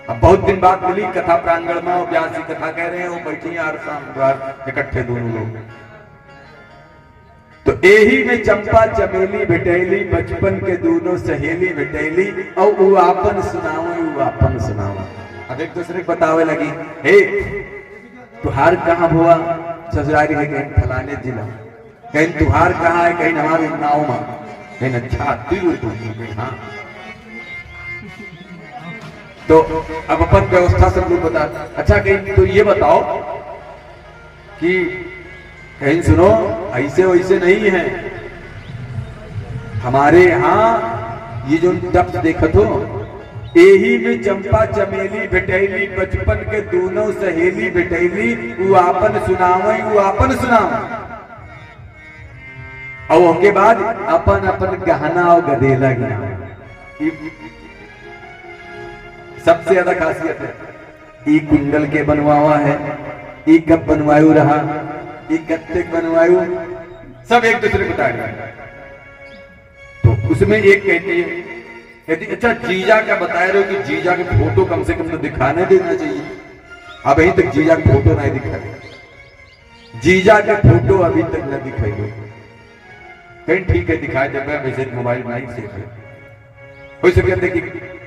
अब बहुत दिन बाद मिली कथा प्रांगण में, और व्यास जी कथा कह रहे हैं, वो बैठी हैं द्वार इकट्ठे दोनों लोग। तो एही में चंपा चमेली भेटैली, बचपन के दोनों सहेली भेटैली, और वो आपन सुनाओ। अब एक दूसरे को बतावे लगी, हे तुहार कहाँ हुआ ससुरारी है, कहीं फलाने जिला, कहीं तुहार कहाँ है, कहीं हमारे नाव में, कहीं अच्छा कहीं हाँ। तो अब अपन व्यवस्था सब लोग बता, अच्छा कहीं तो ये बताओ कि कहीं सुनो ऐसे वैसे नहीं है, हमारे यहाँ ये जो तप्त देखत हो, एही में चंपा चमेली भेटैली, बचपन के दोनों सहेली भेटैली, वो आपन सुनाव। और उसके बाद अपन गहना और गदेला गिना। सबसे ज्यादा खासियत है, ई कुंडल के बनवावा है, ई कब बनवायु रहा, ई कत्ते बनवायु, सब एक दूसरे को बता रहे। तो उसमें एक कहती है, कहती अच्छा जीजा क्या बता रहे हो कि जीजा के फोटो कम से कम तो दिखाने देना चाहिए, अब अभी तक जीजा के फोटो नहीं दिखाए, जीजा के फोटो अभी तक न दिखाई। कहीं ठीक है दिखाए जब वैसे मोबाइल में नहीं से हो सके कि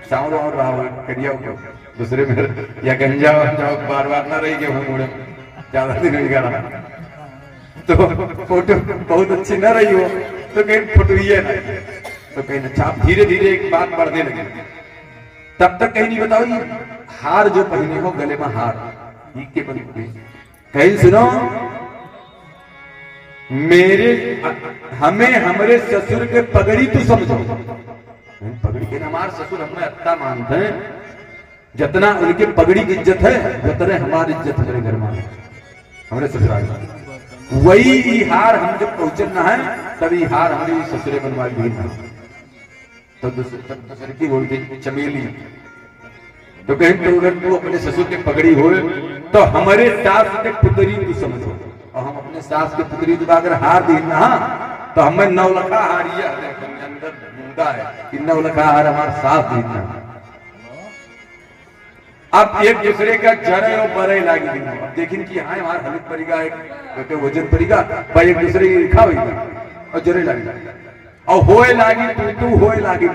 साउंड और रहा हो करिया हो दूसरे में, या गंजा जाओ बार ना रही के मुड़े ज्यादा दिन नहीं करा, तो फोटो बहुत अच्छी न रही हो तो कहीं फुटुइए ना, तो कहीं अच्छा धीरे धीरे एक बात बढ़ने लगी। तब तक कहीं नहीं बताओ ये हार जो पहने हो गले में हार, ये के बनी कहीं सुनो, हमें हमारे ससुर के पगड़ी तो समझो, पगड़ी के हमारे ससुर हमें अत्ता मानते हैं, जितना उनके पगड़ी की इज्जत है उतने हमारी इज्जत हमारे घर में हमारे ससुराल में। वही हार हम जब पहुंचना है तभी हार हमारी ससुरे बनवा दी ना, तो दूसरे की बोलती चमेली, तो कहीं तो अगर तू अपने ससुर के पगड़ी हो तो हमारे सास के पुतरी तू समझो, और हम अपने सास के पुतरी तो अगर हार दी ना तो हमें 9 लखा हारिया अंदर मुद्दा है कि 9 लखा हार हमारे सास देना। अब एक दूसरे का जरे और बरे लागी, अब देखें कि हाँ हमारा हलक पड़ेगा, एक वजन पड़ेगा भाई, एक दूसरे की लिखा होगा और जरे लागी और होए लागी तू होए लागी,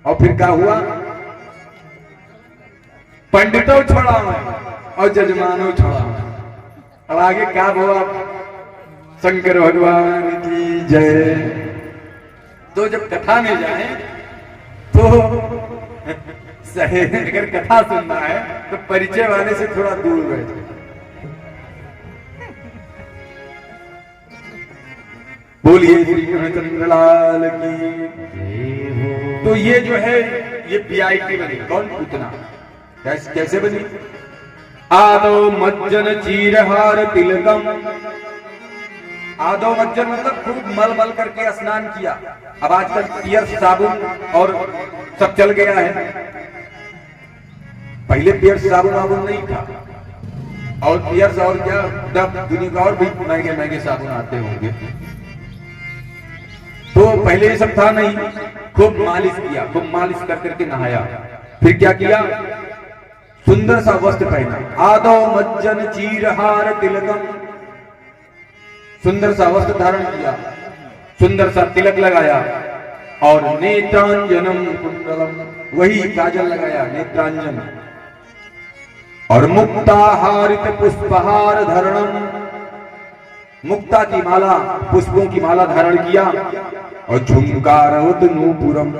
और फिर क्या हुआ, पंडितों छोड़ा और जजमानों छोड़ा। अब आगे क्या हुआ, शंकर भगवान की जय। तो जब कथा में जाए तो अगर कथा सुनना है तो परिचय वाले से थोड़ा दूर बैठे। बोलिए श्री कृष्ण लाल की। तो ये जो है ये वीआईपी बनी, कौन पूछना कैसे बनी, आदो मज्जन चीरहार तिलकम, आदो मज्जन मतलब खूब मल मल करके स्नान किया। अब आजकल पियर साबुन और सब चल गया है, पहले पियर साबुन वाबुन नहीं था, और पियर और क्या दुनिया का और भी महंगे महंगे साबुन आते होंगे, तो पहले ये सब था नहीं। खूब मालिश किया, खूब मालिश कर करके नहाया, फिर क्या किया, सुंदर सा वस्त्र पहना, आदो मज्जन चीरहार तिलकम, सुंदर सा वस्त्र धारण किया, सुंदर सा तिलक लगाया, और नेत्रांजनम कुंडलम, वही काजल लगाया नेत्रांजन, और मुक्ताहारित पुष्पहार धरणम, मुक्ता की माला पुष्पों की माला धारण किया, और झुमकारवत नूपुरम,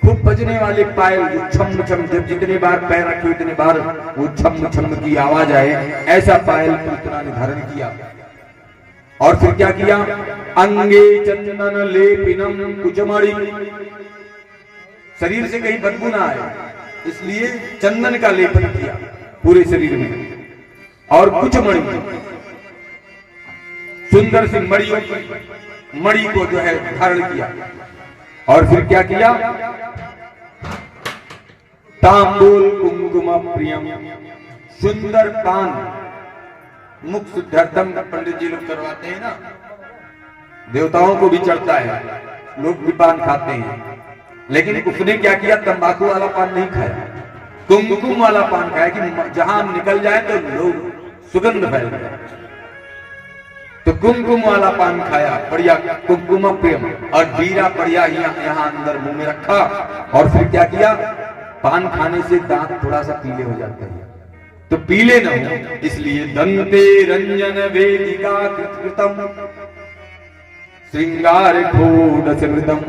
खूब बजने वाले पायल जो छम छम, जब जितने बार पैर रखे उतने बार वो छम छम की आवाज आए, ऐसा पायल पुतना ने धारण किया। और फिर क्या किया, अंगे चंदन लेपिनम कुचमणि, शरीर से कहीं बदबू ना आए इसलिए चंदन का लेपन किया पूरे शरीर में, और कुचमणि सुंदर सी मणि को जो है धारण किया। और फिर क्या किया, तांबूल कुंकुम प्रियम, सुंदर पान, मुख शुद्धर्थम पंडित जी लोग करवाते हैं ना, देवताओं को भी चढ़ता है, लोग भी पान खाते हैं, लेकिन उसने क्या किया, तंबाकू वाला पान नहीं खाया, कुमकुम वाला पान खाया कि जहां हम निकल जाए तो लोग सुगंध फैल जाए। तो कुमकुम वाला पान खाया, बढ़िया कुमकुम प्रेम, और जीरा बढ़िया यहाँ अंदर मुंह में रखा, और फिर क्या किया, पान खाने से दांत थोड़ा सा पीले हो जाते हैं, तो पीले न हो इसलिए दंते रंजन वेदिका कृतम श्रृंगार घोड़ समृतम,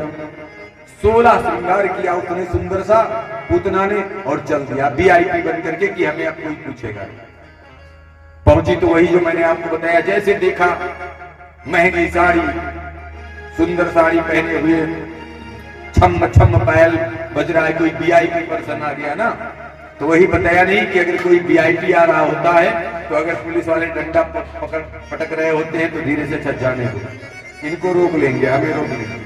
16 श्रृंगार किया उसने सुंदर सा पूतना ने, और चल दिया वीआईपी बन करके कि हमें अब कोई पूछेगा। पहुंची तो वही जो मैंने आपको बताया, जैसे देखा महंगी साड़ी, सुंदर साड़ी पहने हुए, छम छम पायल बज रहा है, कोई वीआईपी पर्सन आ गया ना, तो वही बताया नहीं कि अगर कोई वीआईपी आ रहा होता है तो अगर पुलिस वाले डंडा पटक रहे होते हैं तो धीरे से छत जाने दो, इनको रोक लेंगे, हमें रोक लेंगे।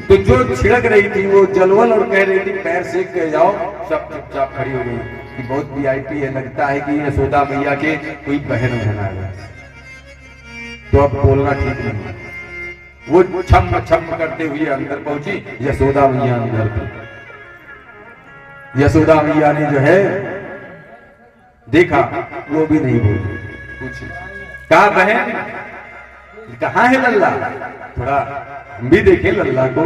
तो जो छिड़क रही थी वो जलवल और कह रही थी पैर सेक के जाओ, सब चुपचाप खड़ी हो गई कि बहुत वीआईपी है, लगता है कि यशोदा मैया के कोई बहन बहना है, तो अब बोलना ठीक नहीं। वो छम छम करते हुए अंदर पहुंची, यशोदा मैया अंदर थी। यशोदा मैया ने जो है देखा, वो भी नहीं बोली, पूछी कहा बहन कहाँ है लल्ला, थोड़ा हम भी देखे लल्ला को।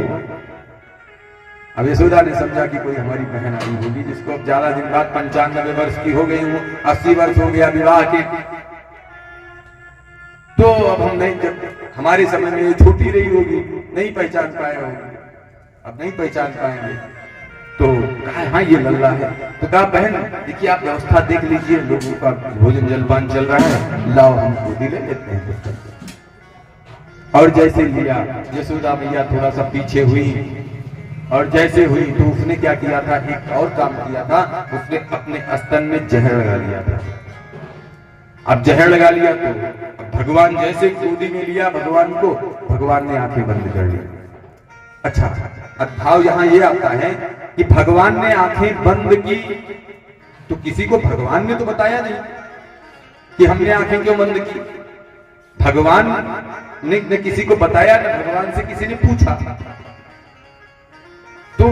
अब यशोदा ने समझा कि कोई हमारी बहन आई होगी, जिसको अब ज्यादा दिन बाद 95 वर्ष की हो गई, वो 80 वर्ष हो गया विवाह के, तो अब हम नहीं, जब हमारे समय में छोटी रही होगी नहीं पहचान पाए होंगे, अब नहीं पहचान पाएंगे। तो कहा हाँ ये लल्ला है, तो कहा बहन देखिए आप व्यवस्था देख लीजिए, लोगों का भोजन जलपान चल रहा है, लाओ हम गोदी ले लेते हैं। और जैसे लिया, यशोदा मैया थोड़ा सा पीछे हुई, और जैसे हुई तो उसने क्या किया था, एक और काम किया था, उसने अपने स्तन में जहर लगा लिया था। अब जहर लगा लिया तो भगवान जैसे गोदी में लिया भगवान को, भगवान ने आंखें बंद कर ली। अच्छा, अब भाव यहां ये आता है कि भगवान ने आंखें बंद की, तो किसी को भगवान ने तो बताया नहीं कि हमने आंखें क्यों बंद की, भगवान ने किसी को बताया ना, भगवान से किसी ने पूछा। तो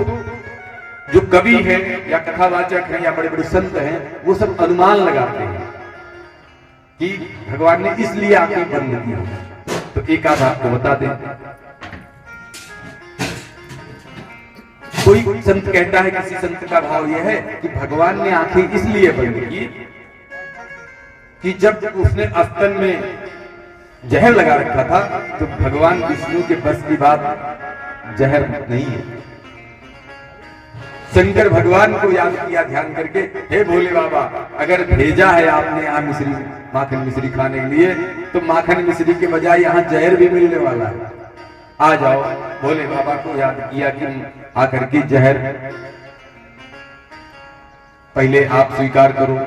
जो कवि है या कथावाचक है या बड़े बड़े संत हैं, वो सब अनुमान लगाते हैं कि भगवान ने इसलिए आंखें बंद की। तो एक आध आपको बता दें, कोई संत कहता है, किसी संत का भाव यह है कि भगवान ने आंखें इसलिए बंद की कि जब उसने स्तन में जहर लगा रखा था, तो भगवान विष्णु के बस की बात जहर नहीं है। शंकर भगवान को याद किया ध्यान करके, हे भोले बाबा अगर भेजा है आपने यहाँ मिश्री, माखन मिश्री खाने के लिए, तो माखन मिश्री के बजाय यहाँ जहर भी मिलने वाला है, आ जाओ। भोले बाबा को याद किया कि आकर के जहर पहले आप स्वीकार करो,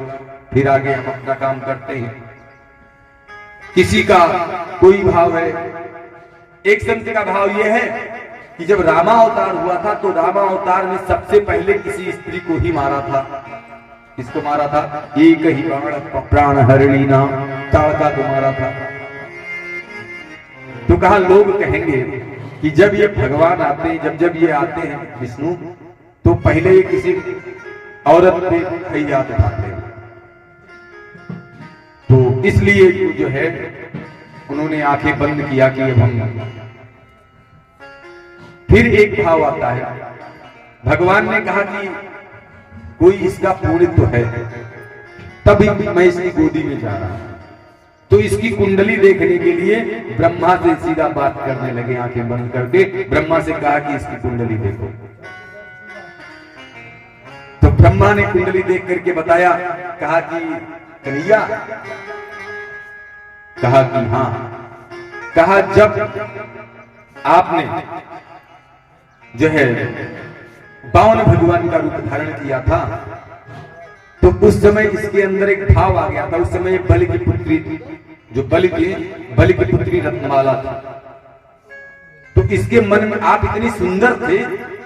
फिर आगे हम अपना काम करते हैं। किसी का कोई भाव है, एक संत का भाव यह है कि जब रामा अवतार हुआ था तो रामा अवतार में सबसे पहले किसी स्त्री को ही मारा था। किसको मारा था? एक ही बाण प्राण हरिणी नाम, ताड़का को मारा था। तो कहा लोग कहेंगे कि जब ये भगवान आते हैं, जब ये आते हैं विष्णु, तो पहले ये किसी औरत पे फरियाद उठाते हैं, तो इसलिए जो है उन्होंने आंखें बंद किया कि अब हम। फिर एक भाव आता है, भगवान ने कहा कि कोई इसका पुण्य तो है, तभी मैं इसकी गोदी में जा रहा हूं। तो इसकी कुंडली देखने के लिए ब्रह्मा से सीधा बात करने लगे, आंखें बंद करके ब्रह्मा से कहा कि इसकी कुंडली देखो। तो ब्रह्मा ने कुंडली देख करके बताया, कहा कि कन्हैया, कहा कि हाँ, कहा जब आपने जो है बावन भगवान का रूप धारण किया था, तो उस समय इसके अंदर एक भाव आ गया था। उस समय बलि की पुत्री, जो बलि की पुत्री रत्नमाला थी, तो इसके मन में आप इतनी सुंदर थे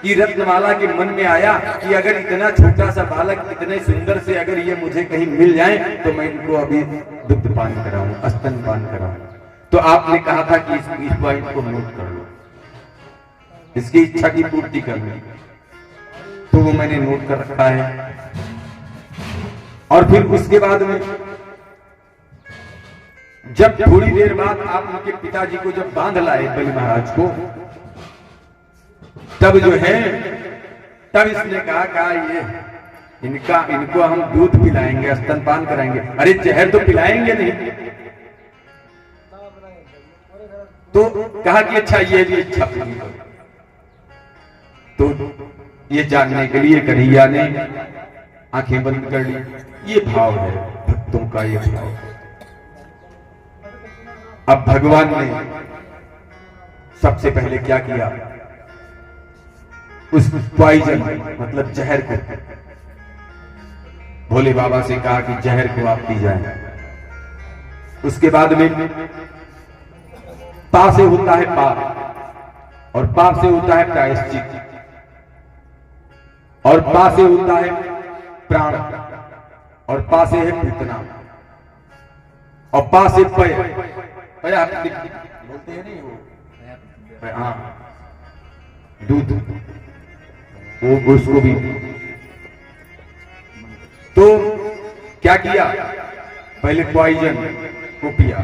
कि रत्नमाला के मन में आया कि अगर इतना छोटा सा बालक इतने सुंदर से अगर ये मुझे कहीं मिल जाए तो मैं इनको अभी दुग्ध पान कराऊं, स्तन पान कराऊं। तो आपने कहा था कि इस पॉइंट को नोट कर लो। इसकी इच्छा की पूर्ति करनी, तो वो मैंने नोट कर रखा है। और फिर उसके बाद में जब थोड़ी देर बाद आप उनके पिताजी को जब बांध लाए बलि महाराज को, तब जो है तब इसने कहा ये इनको हम दूध पिलाएंगे, स्तनपान कराएंगे। अरे जहर तो पिलाएंगे नहीं। तो कहा कि अच्छा ये भी इच्छा पूरी करो। तो ये जानने के लिए कन्हैया ने आंखें बंद कर ली। ये भाव है भक्तों का, ये भाव। अब भगवान ने सबसे पहले क्या किया, उस पॉइजन मतलब जहर को भोले बाबा से कहा कि जहर को आप पी जाए। उसके बाद में पा से होता है पाप, और पाप से होता है प्रायश्चित, और पा से होता है प्राण, और पा से है पूतना, और पा से पय बोलते हैं नहीं वो, हाँ दूध, वो उसको भी। तो क्या किया, पहले पॉइजन को पिया,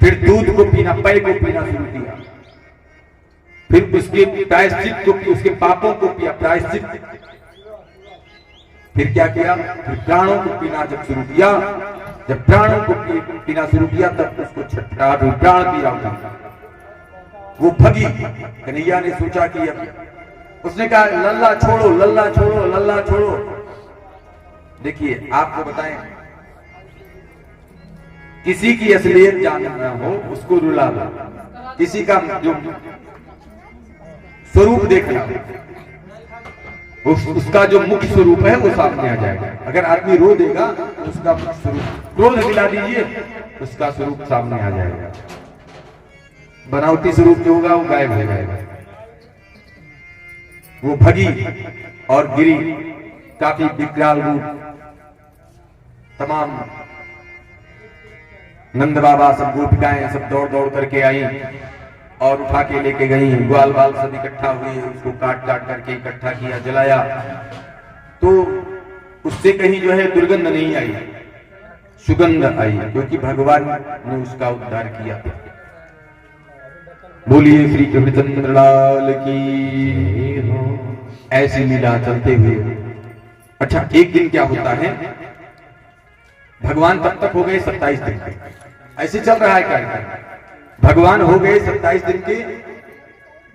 फिर दूध को पीना, पय को पीना शुरू किया, फिर उसके प्रायश्चित को, उसके पापों को पिया, प्रायश्चित। फिर क्या किया, फिर प्राणों को पीना जब शुरू किया, जब प्राणों को पीना शुरू किया तब उसको छटपटाहट हुई, प्राण पिया वो भगी। कन्हैया ने सोचा कि अब उसने कहा लल्ला छोड़ो, लल्ला छोड़ो, लल्ला छोड़ो। देखिए आपको बताएं, किसी की असलियत जानना हो उसको रुला दो, किसी का जो स्वरूप देखना उसका जो मुख्य स्वरूप है वो सामने आ जाएगा। अगर आदमी रो देगा तो उसका मुख्य स्वरूप, क्रोध दिला दीजिए उसका स्वरूप सामने आ जाएगा, बनावटी स्वरूप जो होगा वो गायब हो जाएगा। वो भगी और गिरी, काफी विकराल रूप, तमाम नंद बाबा सब गोपिकाएं सब दौड़ दौड़ करके आई और उठा के लेके गई। ग्वाल बाल सब इकट्ठा हुए, उसको काट काट करके इकट्ठा किया, जलाया। तो उससे कहीं जो है दुर्गंध नहीं आई, सुगंध आई, क्योंकि भगवान ने उसका उद्धार किया। बोलिए श्री कृष्णचंद्र लाल की हो। ऐसी लीला चलते हुए अच्छा एक दिन क्या होता है, भगवान तब तक हो गए 27 दिन के, ऐसे चल रहा है कार्यक्रम। भगवान हो गए 27 दिन के।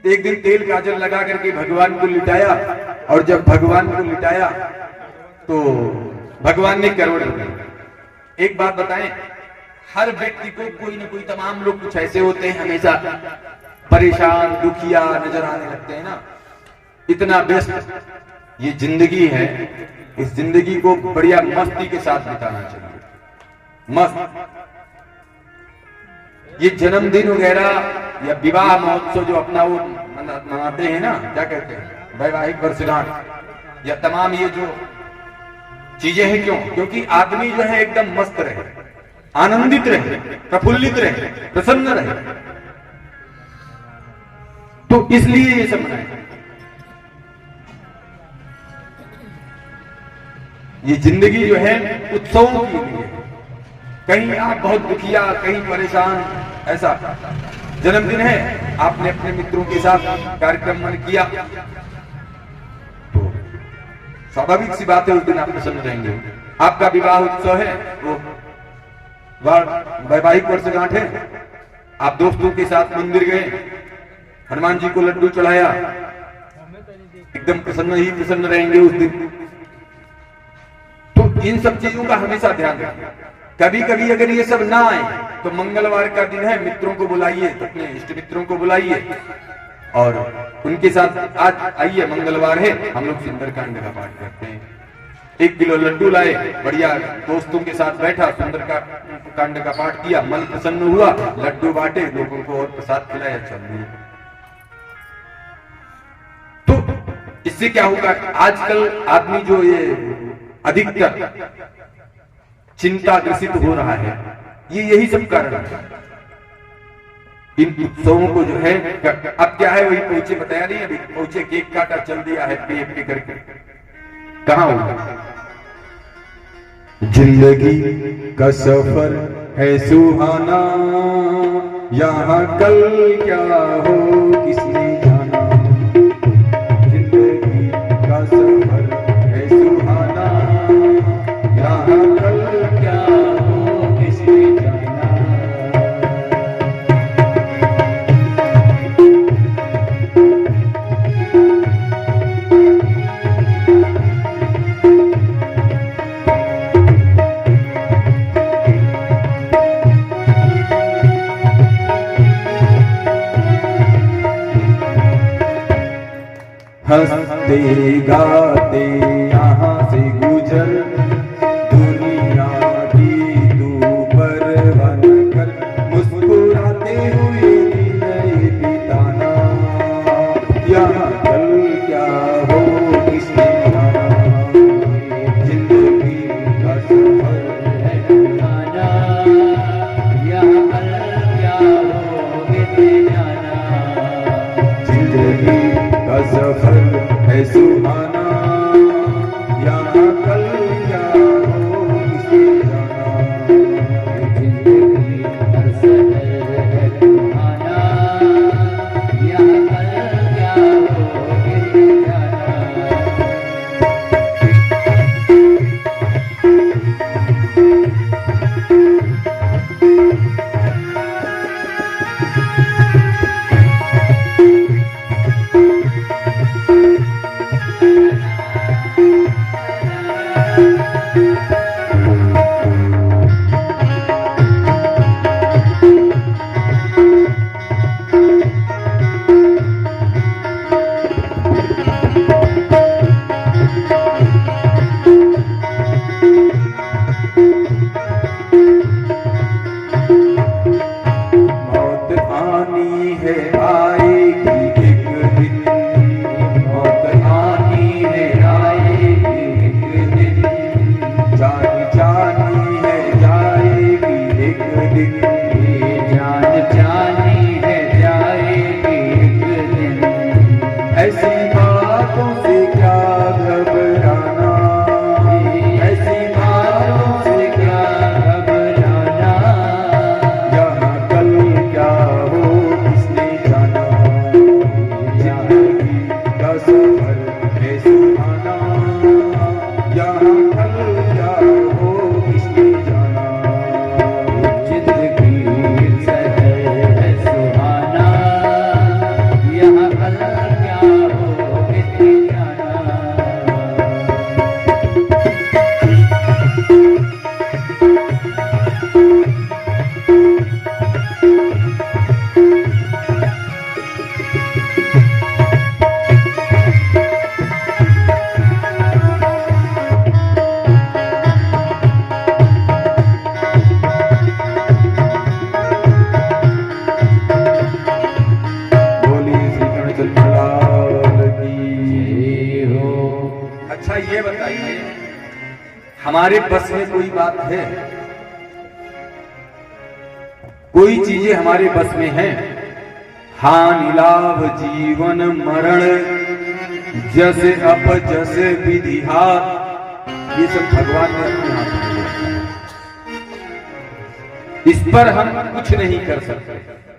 एक दिन तेल काजल लगा करके भगवान को लिटाया, और जब भगवान को लिटाया तो भगवान ने करवट दी। एक बात बताएं, हर व्यक्ति को कोई ना कोई, तमाम लोग कुछ ऐसे होते हैं हमेशा परेशान दुखिया नजर आने लगते हैं ना। इतना व्यस्त ये जिंदगी है, इस जिंदगी को बढ़िया मस्ती के साथ बिताना चाहिए। मस्त ये जन्मदिन वगैरह या विवाह महोत्सव जो अपना वो मनाते हैं ना, क्या कहते हैं, वैवाहिक वर्षगांठ या तमाम ये जो चीजें हैं, क्योंकि आदमी जो है एकदम मस्त रहे, आनंदित रहे, प्रफुल्लित रहे, प्रसन्न रहे, तो इसलिए ये सब मनाए। ये जिंदगी जो है उत्सवों के लिए, कहीं आप बहुत दुखिया, कहीं परेशान, ऐसा जन्मदिन है, आपने अपने मित्रों के साथ कार्यक्रम किया तो स्वाभाविक सी बात है उस दिन आप प्रसन्न रहेंगे। आपका विवाह उत्सव है, वो वैवाहिक वर्षगांठ है, आप दोस्तों के साथ मंदिर गए, हनुमान जी को लड्डू चढ़ाया, एकदम प्रसन्न ही प्रसन्न रहेंगे उस दिन। तो इन सब चीजों का हमेशा ध्यान रखें। कभी कभी अगर ये सब ना आए तो मंगलवार का दिन है, मित्रों को बुलाइए, अपने इष्ट मित्रों को बुलाइए और उनके साथ आज आइए, मंगलवार है, हम लोग सुंदरकांड का पाठ करते हैं। 1 किलो लड्डू लाए, बढ़िया दोस्तों के साथ बैठा, सुंदरकांड का पाठ किया, मन प्रसन्न हुआ, लड्डू बांटे, लोगों को और प्रसाद खिलाया, चलिए। तो इससे क्या होगा, आजकल आदमी जो ये अधिकतर चिंता ग्रसित हो रहा है, ये यही सब कारण है। इन उत्सवों को जो है, अब क्या है वही पहुंचे बताया नहीं, अभी पहुंचे केक काटा चल दिया है पे करके, कहां होगा। जिंदगी का सफर है सुहाना, यहाँ कल क्या हो किसने जाना। जिंदगी का सफर है सुहाना, यहाँ कल क्या हो किसने जाना। हंसते गाते यहाँ से गुजर, दुनिया की तू परवाह न कर। मुस्कुराते हुए दिन बिताना, यहाँ कल क्या हो किसने जाना। जिंदगी का सफर है सुहाना, यहाँ कल क्या हो किसने जाना। जिंदगी का सफर है सुहाना, यहाँ कल क्या हो किसने जाना। जिंदगी का सफर है सुहाना, यहाँ कल क्या हो किसने जाना। मौत आनी है आएगी एक दिन, मौत आनी है आएगी एक दिन। जान जानी है जाएगी एक दिन, जान जानी है जाएगी एक दिन। ऐसी बातों से क्या घबराना, ऐसी बातों से क्या घबराना। यहाँ कल क्या हो किसने जाना। जिंदगी का सफर है सुहाना, यहाँ कल क्या हो किसने जाना। जिंदगी का सफर है सुहाना, यहाँ कल क्या हो किसने जाना। बोलिए श्री गणेश लाल की जय हो। अच्छा ये बताइए, हमारे बस में कोई बात है, कोई चीजें हमारे बस में हैं। हानि लाभ जीवन मरण, जस अप जस विधि हाथ, ये सब भगवान ने अपने हाथ में लिखा है। इस पर हम कुछ नहीं कर सकते,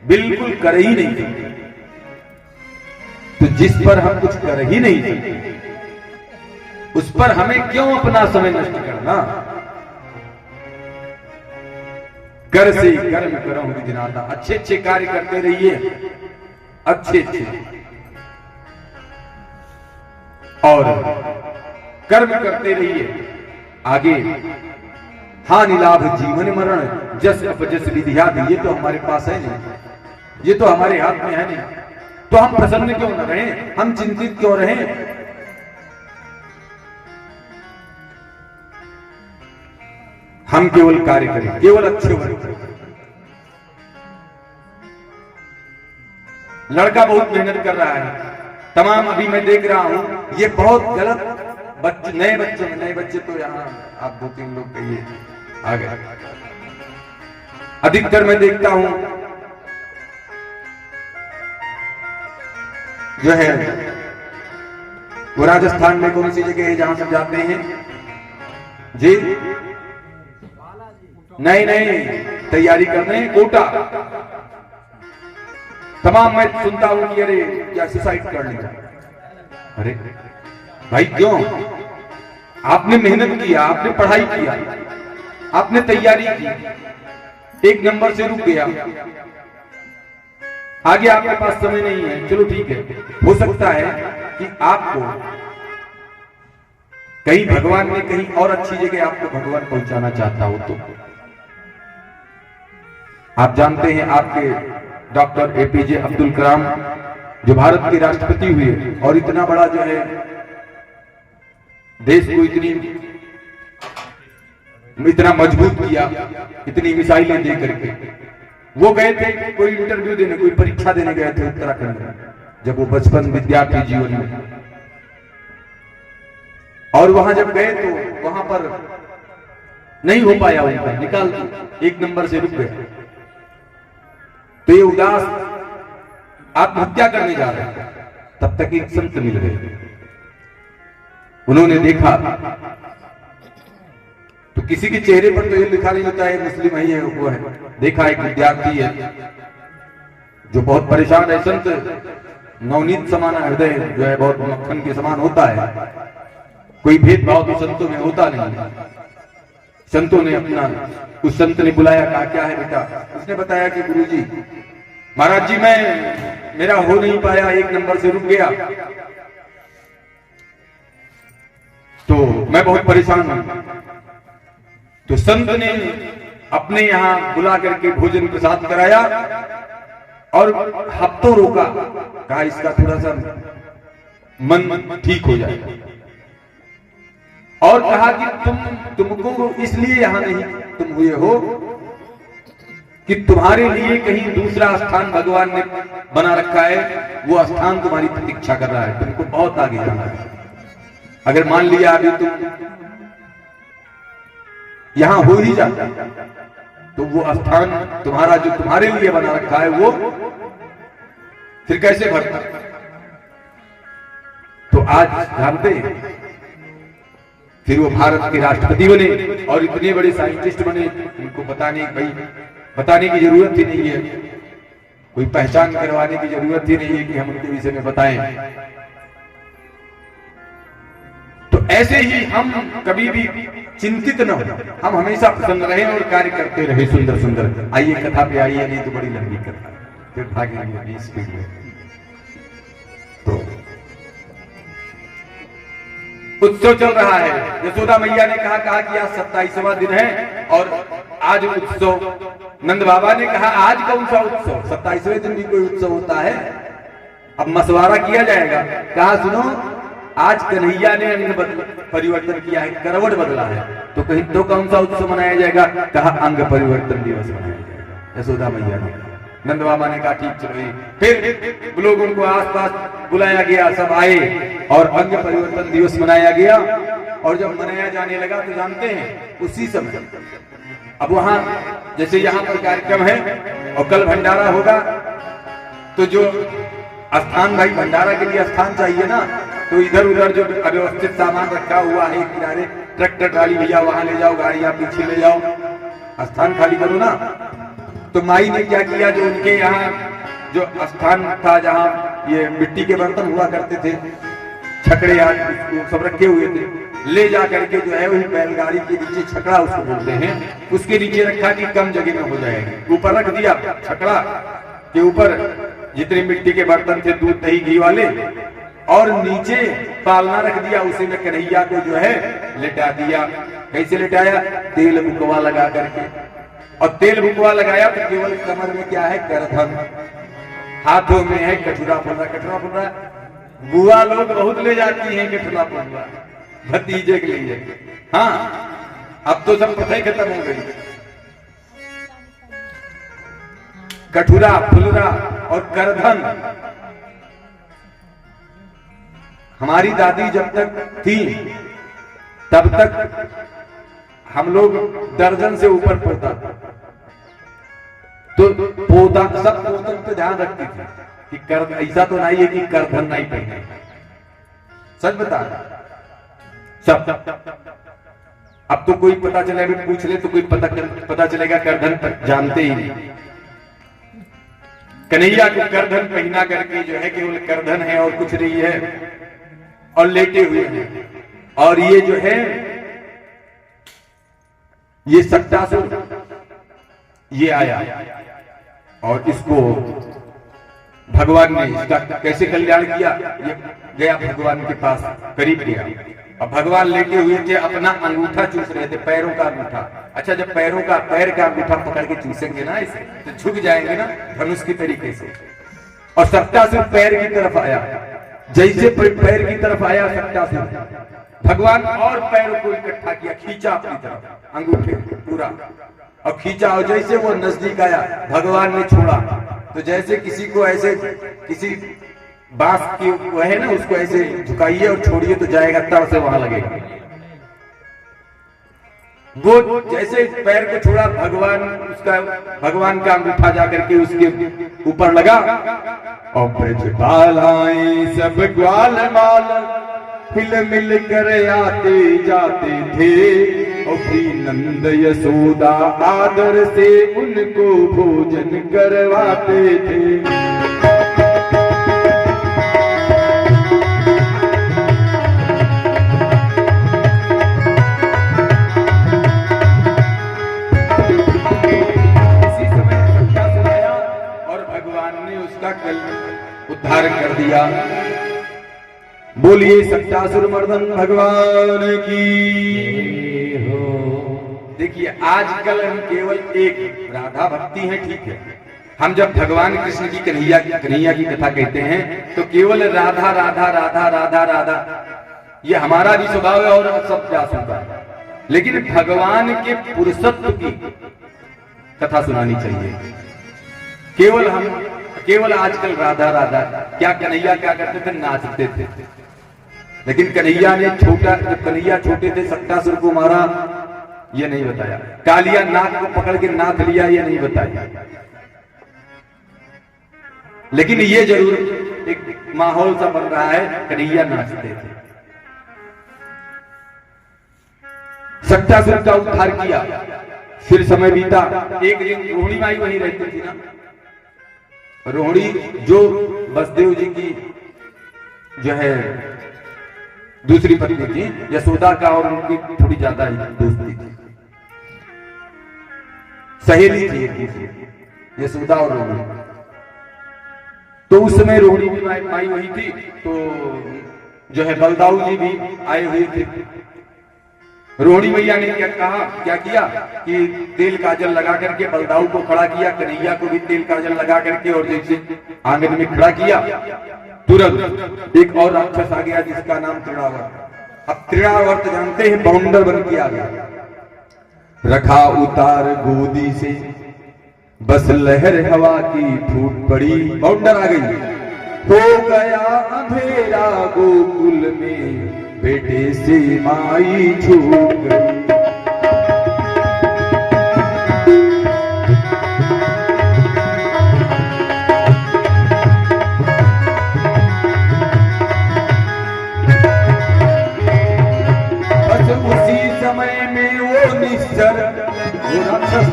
बिल्कुल कर ही नहीं सकते। तो जिस पर हम कुछ कर ही नहीं सकते, उस पर हमें क्यों अपना समय नष्ट करना। कर से कर्म करो विधिनाता, अच्छे अच्छे कार्य करते रहिए, अच्छे अच्छे, और कर्म करते रहिए आगे। हानि लाभ जीवन मरण, जस अपजस विधियात, ये तो हमारे पास है नहीं, ये तो हमारे हाथ में है नहीं। तो हम प्रसन्न क्यों न रहें, हम चिंतित क्यों रहें। हम केवल कार्य करें, केवल अच्छे बने। लड़का बहुत मेहनत कर रहा है, तमाम अभी मैं देख रहा हूं, ये बहुत गलत बच्चे, नए बच्चे तो यहाँ आप 2-3 लोग कहिए आ गए। अधिकतर मैं देखता हूं जो है वो राजस्थान में कौन सी जगह है जहां से जाते हैं जी? नहीं नहीं, तैयारी कर रहे हैं कोटा। तमाम मैं सुनता हूं कि अरे क्या सुसाइड कर लिया। अरे भाई क्यों? आपने मेहनत किया, आपने पढ़ाई किया, आपने तैयारी की, एक नंबर से रुक गया, आगे आपके पास समय नहीं है, चलो ठीक है। हो सकता है कि आपको कहीं भगवान ने कहीं और अच्छी जगह आपको भगवान पहुंचाना चाहता हो तो। आप जानते हैं आपके डॉक्टर एपीजे अब्दुल कलाम जो भारत के राष्ट्रपति हुए और इतना बड़ा जो है देश को इतना मजबूत किया, इतनी मिसाइलें दे करके, वो गए थे कोई इंटरव्यू देने, कोई परीक्षा देने गए थे उत्तराखंड में, जब वो बचपन विद्यार्थी जीवन में, और वहां जब गए तो वहां पर नहीं हो पाया उनका, निकाल एक नंबर से रुक गए। तो ये उदास आत्महत्या करने जा रहे थे, तब तक एक संत मिल गए। उन्होंने देखा तो किसी के चेहरे पर तो ये लिखा नहीं होता है मुस्लिम है, वो है। देखा एक विद्यार्थी है जो बहुत परेशान है। संत नवनीत समान हृदय जो है बहुत मक्खन के समान होता है, कोई भेदभाव तो संतों में होता नहीं। संतों ने अपना, उस संत ने बुलाया, कहा क्या है बेटा? उसने बताया कि गुरुजी, महाराज जी मेरा हो नहीं पाया, एक नंबर से रुक गया, तो मैं बहुत परेशान हूं। तो संत ने अपने यहां बुला करके भोजन प्रसाद कराया और हफ्तों रोका, कहा इसका थोड़ा सा मन ठीक हो जाए, और कहा कि तुमको इसलिए यहां नहीं तुम हुए हो कि तुम्हारे लिए कहीं दूसरा स्थान भगवान ने बना रखा है, वो स्थान तुम्हारी प्रतीक्षा कर रहा है, तुमको बहुत आगे जाना है। अगर मान लिया अभी तुम यहां हो ही जाता तो वो स्थान तुम्हारा जो तुम्हारे लिए बना रखा है वो फिर कैसे भरता? तो आज जानते हैं, फिर वो भारत के राष्ट्रपति बने और इतने बड़े साइंटिस्ट बने, उनको बताने की जरूरत ही नहीं है, कोई पहचान करवाने की जरूरत ही नहीं है कि हम उनके विषय में बताएं। तो ऐसे ही हम कभी भी चिंतित न हो, हम हमेशा प्रसन्न रहे और कार्य करते रहे सुंदर सुंदर। आइए कथा पे आइए, नहीं तो बड़ी लंबी कथा, फिर भागेंगे स्पीड में। तो उत्सव चल रहा है। यशोदा मैया ने कहा कि आज 27वां दिन है और आज उत्सव। नंद बाबा ने कहा आज कौन सा उत्सव, 27वें दिन भी कोई उत्सव होता है? अब मशवरा किया जाएगा। कहा सुनो, आज कन्हैया ने अंग परिवर्तन किया है, करवट बदला है, तो कहीं तो कौन सा उत्सव मनाया जाएगा? कहा अंग परिवर्तन दिवस मनाया जाएगा। यशोदा मैया ने, नंद बाबा ने कहा ठीक चलो। फिर लोगों को आसपास बुलाया गया, सब आए और अंग परिवर्तन दिवस मनाया गया। और जब मनाया जाने लगा तो जानते हैं उसी समय, अब वहां जैसे यहाँ पर कार्यक्रम है और कल भंडारा होगा, तो जो स्थान, भाई भंडारा के लिए स्थान चाहिए ना, तो इधर उधर जो अव्यवस्थित सामान रखा हुआ है किनारे, ट्रैक्टर ट्राली भैया वहां ले जाओ, गाड़ियां पीछे ले जाओ, स्थान खाली करो ना। तो माई ने क्या किया, जो उनके यहाँ जो स्थान था जहाँ ये मिट्टी के बर्तन हुआ करते थे, छकड़े सब रखे हुए थे, ले जा करके जो है वही बैलगाड़ी के नीचे, छकड़ा उसको बोलते हैं, उसके नीचे रखा कि कम जगह में हो जाएगी। ऊपर रख दिया छकड़ा के ऊपर जितने मिट्टी के बर्तन थे, दूध दही घी वाले, और नीचे पालना रख दिया, उसी में कन्हैया को जो है लिटा दिया। कैसे लिटाया? तेल बुकवा लगा करके। और तेल बुकवा लगाया तो केवल कमर में क्या है? करधन, हाथों में है कटोरा फुलरा। कटोरा फुलरा बुआ लोग बहुत ले जाती हैं, कटोरा फुलरा भतीजे के लिए। हाँ, अब तो सब प्रथा खत्म हो गई। कटोरा फुलरा और करधन, हमारी दादी जब तक थी तब तक हम लोग दर्जन से ऊपर पोता, तो पोता सब पोतन पे ध्यान रखती थी। कि कर ऐसा तो नहीं है कि करधन नहीं पहने, सच बता सब। अब तो कोई पता चले, अभी पूछ ले तो कोई पता चलेगा करधन जानते ही नहीं। कन्हैया को करधन पहना करके जो है केवल करधन है और कुछ नहीं है, और लेटे हुए हैं। और ये जो है ये सट्टासुर ये आया और इसको भगवान ने इसका कैसे कल्याण किया। ये गया भगवान के पास, करीब गया, और भगवान लेटे हुए थे, अपना अंगूठा चूस रहे थे, पैरों का अंगूठा। अच्छा, जब पैर का अंगूठा पकड़ के चूसेंगे ना इसे तो झुक जाएंगे ना धनुष की तरीके से। और सट्टासुर पैर की तरफ आया, जैसे पैर की तरफ आया सट्टासुर, भगवान और पैरों को इकट्ठा किया, खींचा अपनी तरफ अंगूठे पूरा, और खींचा, और जैसे वो नजदीक आया भगवान ने छोड़ा। तो जैसे किसी को ऐसे किसी बांस की वह है ना, उसको ऐसे झुकाइए और छोड़िए तो जाएगा, तब से वहां लगेगा। वो जैसे पैर को छोड़ा, भगवान का अंगूठा जाकर के उसके ऊपर लगा, और ब्रजपाल आए सब ग्वाल माल हिल मिल कर आते जाते थे, और श्री नंद यशोदा आदर से उनको भोजन करवाते थे। उद्धार कर दिया। बोलिए सट्टासुर मर्दन भगवान की हो। देखिए आजकल हम केवल एक राधा भक्ति है, ठीक है। हम जब भगवान कृष्ण की कन्हैया की कथा कहते हैं तो केवल राधा राधा राधा राधा राधा, ये हमारा भी स्वभाव है और सब व्यासों का। लेकिन भगवान के पुरुषत्व की कथा सुनानी चाहिए। केवल आजकल राधा राधा, क्या कन्हैया क्या करते थे, नाचते थे। लेकिन कन्हैया ने जब कन्हैया छोटे थे सट्टासुर को मारा, ये नहीं बताया। कालिया नाक को पकड़ के नाथ लिया, ये नहीं बताया। लेकिन ये जरूर एक माहौल सा बन रहा है, कन्हैया नाचते थे। सट्टासुर का उद्धार किया, फिर समय बीता। एक दिन रोहिणी माई वहीं रहती थी ना, रोहिणी जो बसदेव जी की जो है दूसरी पत्नी थी, यशोदा का और उनकी थोड़ी ज्यादा ही दोस्ती थी, सहेली थी एक दूसरी, यशोदा और रोहिणी। तो उस समय रोहिणी की माई वही थी, तो जो है बलदाऊ जी भी आए हुए थे। रोहिणी मैया ने क्या किया कि तेल काजल लगा करके बलदाऊ को खड़ा किया, कन्हैया को भी तेल काजल लगा करके, और जैसे आंगन में खड़ा किया, तुरंत एक और राक्षस आ गया जिसका नाम तृणावर्त। अब तृणावर्त जानते हैं, बाउंडर बन के आ गया। रखा उतार गोदी से बस लहर हवा की फूट पड़ी, बाउंडर आ गई। हो गया अंधेरा गोकुल में, बेटे से माई छूट गई। बस उसी समय में वो निश्चर, वो राक्षस,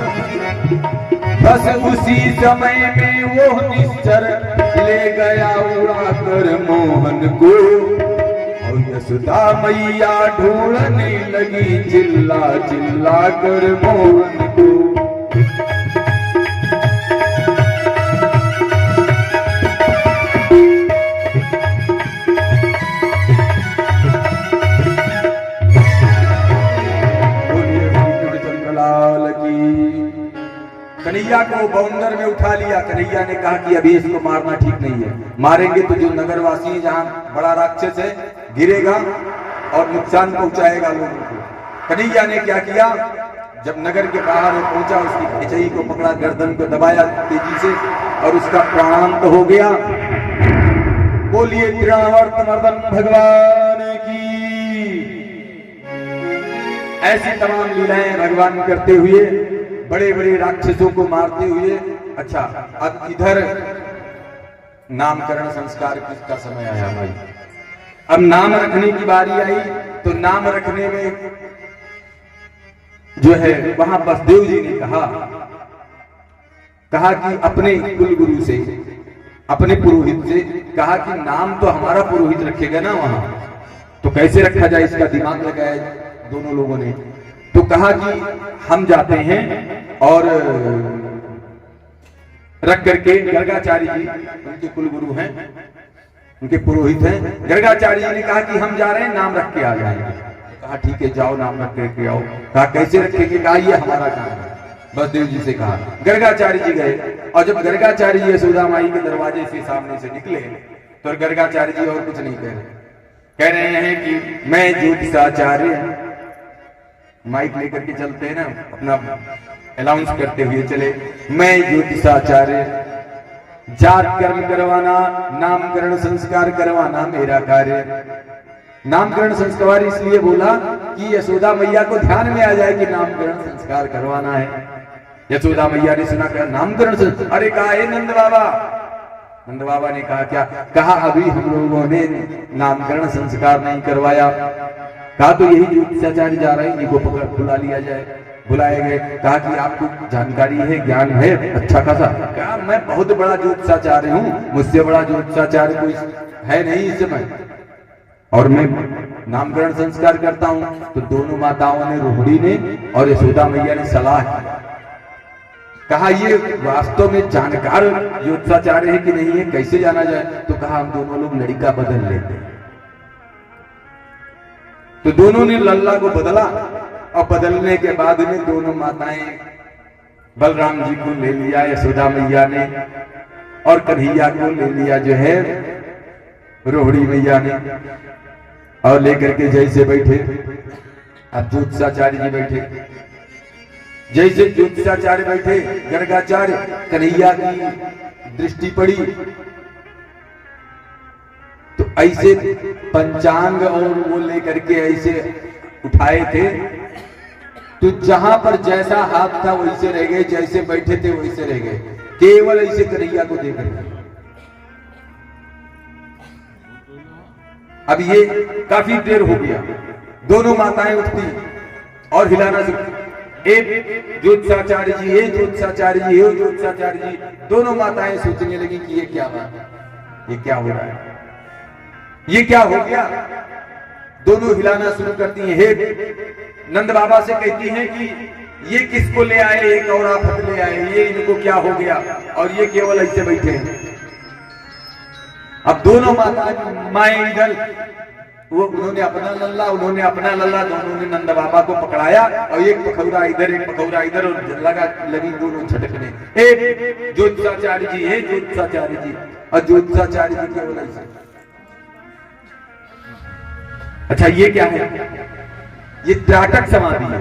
बस उसी समय में वो निश्चर ले गया उड़ाकर मोहन को, और यशोदा मैया ढूंढने लगी चिल्ला चिल्ला कर मोहन को। कन्हैया को बाउंडर में उठा लिया। कन्हैया ने कहा कि अभी इसको मारना ठीक नहीं है, मारेंगे तो जो नगरवासी जहां बड़ा राक्षस है गिरेगा और नुकसान पहुंचाएगा लोगों को। कन्हैया ने क्या किया, जब नगर के बाहर वो पहुंचा, उसकी खिचई को पकड़ा, गर्दन को दबाया तेजी से, और उसका प्राणांत हो गया। बोलिए तृणावर्त मर्दन भगवान की। ऐसी तमाम लीलाएं भगवान करते हुए, बड़े बड़े राक्षसों को मारते हुए। अच्छा, अब इधर नामकरण संस्कार का समय आया भाई। अब नाम रखने की बारी आई तो नाम रखने में जो है वहां बसदेव जी ने कहा कि अपने कुल गुरु से, अपने पुरोहित से कहा कि नाम तो हमारा पुरोहित रखेगा ना वहां, तो कैसे रखा जाए इसका दिमाग लगाया दोनों लोगों ने। तो कहा कि हम जाते हैं और रख करके गर्गाचार्य जी उनके कुल गुरु हैं, उनके पुरोहित हैं। गर्गाचार्य जी ने कहा कि हम जा रहे हैं, नाम रख के आ जाएंगे। कहा ठीक है जाओ नाम रख के आओ। कहा कैसे रखेंगे? कहा ये हमारा काम है। बसदेव जी से कहा। गर्गाचार्य जी गए और जब गर्गाचार्य जी यशोदा माई के दरवाजे से सामने से निकले तो गर्गाचार्य जी और कुछ नहीं कह रहे हैं कि मैं ज्योतिषाचार्य, माइक लेकर के चलते हैं ना, अपना अनाउंस करते हुए चले, मैं ज्योतिषाचार्य, जात कर्म करवाना, नामकरण संस्कार करवाना मेरा कार्य। नामकरण संस्कार इसलिए बोला कि यशोदा मैया को ध्यान में आ जाए कि नामकरण संस्कार करवाना है। यशोदा मैया ने सुना क्या नामकरण संस्कार? अरे कहा हे नंद बाबा। नंद बाबा ने कहा क्या? कहा अभी हम लोगों ने नामकरण संस्कार नहीं करवाया। कहा तो यही ज्योतिषाचार्य जा रहे हैं, इनको पकड़ बुला लिया जाए। बुलाए गए। कहा कि आपको जानकारी है, ज्ञान है अच्छा खासा? कहा मैं बहुत बड़ा ज्योतिषाचार्य हूँ, मुझसे बड़ा ज्योतिषाचार्य कोई है नहीं इस समय, और मैं नामकरण संस्कार करता हूँ। तो दोनों माताओं ने, रोहिणी ने और यशोदा मैया ने सलाह की। कहा ये वास्तव में जानकार ज्योतिषाचार्य है कि नहीं है, कैसे जाना जाए? तो कहा हम दोनों लोग लड़का बदल लेते हैं। तो दोनों ने लल्ला को बदला और बदलने के बाद में दोनों माताएं, बलराम जी को ले लिया यशोदा मैया ने और कन्हैया को ले लिया जो है रोहिणी मैया ने, और लेकर के जैसे बैठे, अब ज्योतिषाचार्य जी बैठे, जैसे ज्योतिषाचार्य बैठे, गर्गाचार्य, कन्हैया की दृष्टि पड़ी तो ऐसे पंचांग और वो लेकर के ऐसे उठाए थे, तो जहां पर जैसा हाथ था वैसे रह गए, जैसे बैठे थे वैसे रह गए, केवल ऐसे कन्हैया को देख रहे। अब ये काफी देर हो गया, दोनों माताएं उठती और हिलाना शुरू। एक ज्योतिषाचार्य जी, हे ज्योतिषाचार्य जी, हे ज्योतिषाचार्य जी, दोनों माताएं सोचने लगी कि ये क्या बात है, ये क्या हो रहा है, ये क्या हो गया। दोनों हिलाना शुरू करती हैं। हे नंद बाबा से कहती हैं कि ये किसको ले आए, एक और आफत ले आए, ये इनको क्या हो गया, और ये केवल ऐसे बैठे हैं। अब दोनों माएं इधर, वो उन्होंने अपना लल्ला, दोनों ने नंद बाबा को पकड़ाया और एक पखौरा इधर, एक पखौरा इधर, और लगी दोनों झटकने। हे ज्योतिषाचार्य जी, हे ज्योतिषाचार्य जी, और ज्योतिषाचार्य जी केवल ऐसे। अच्छा ये क्या है? ये त्राटक समाधि है,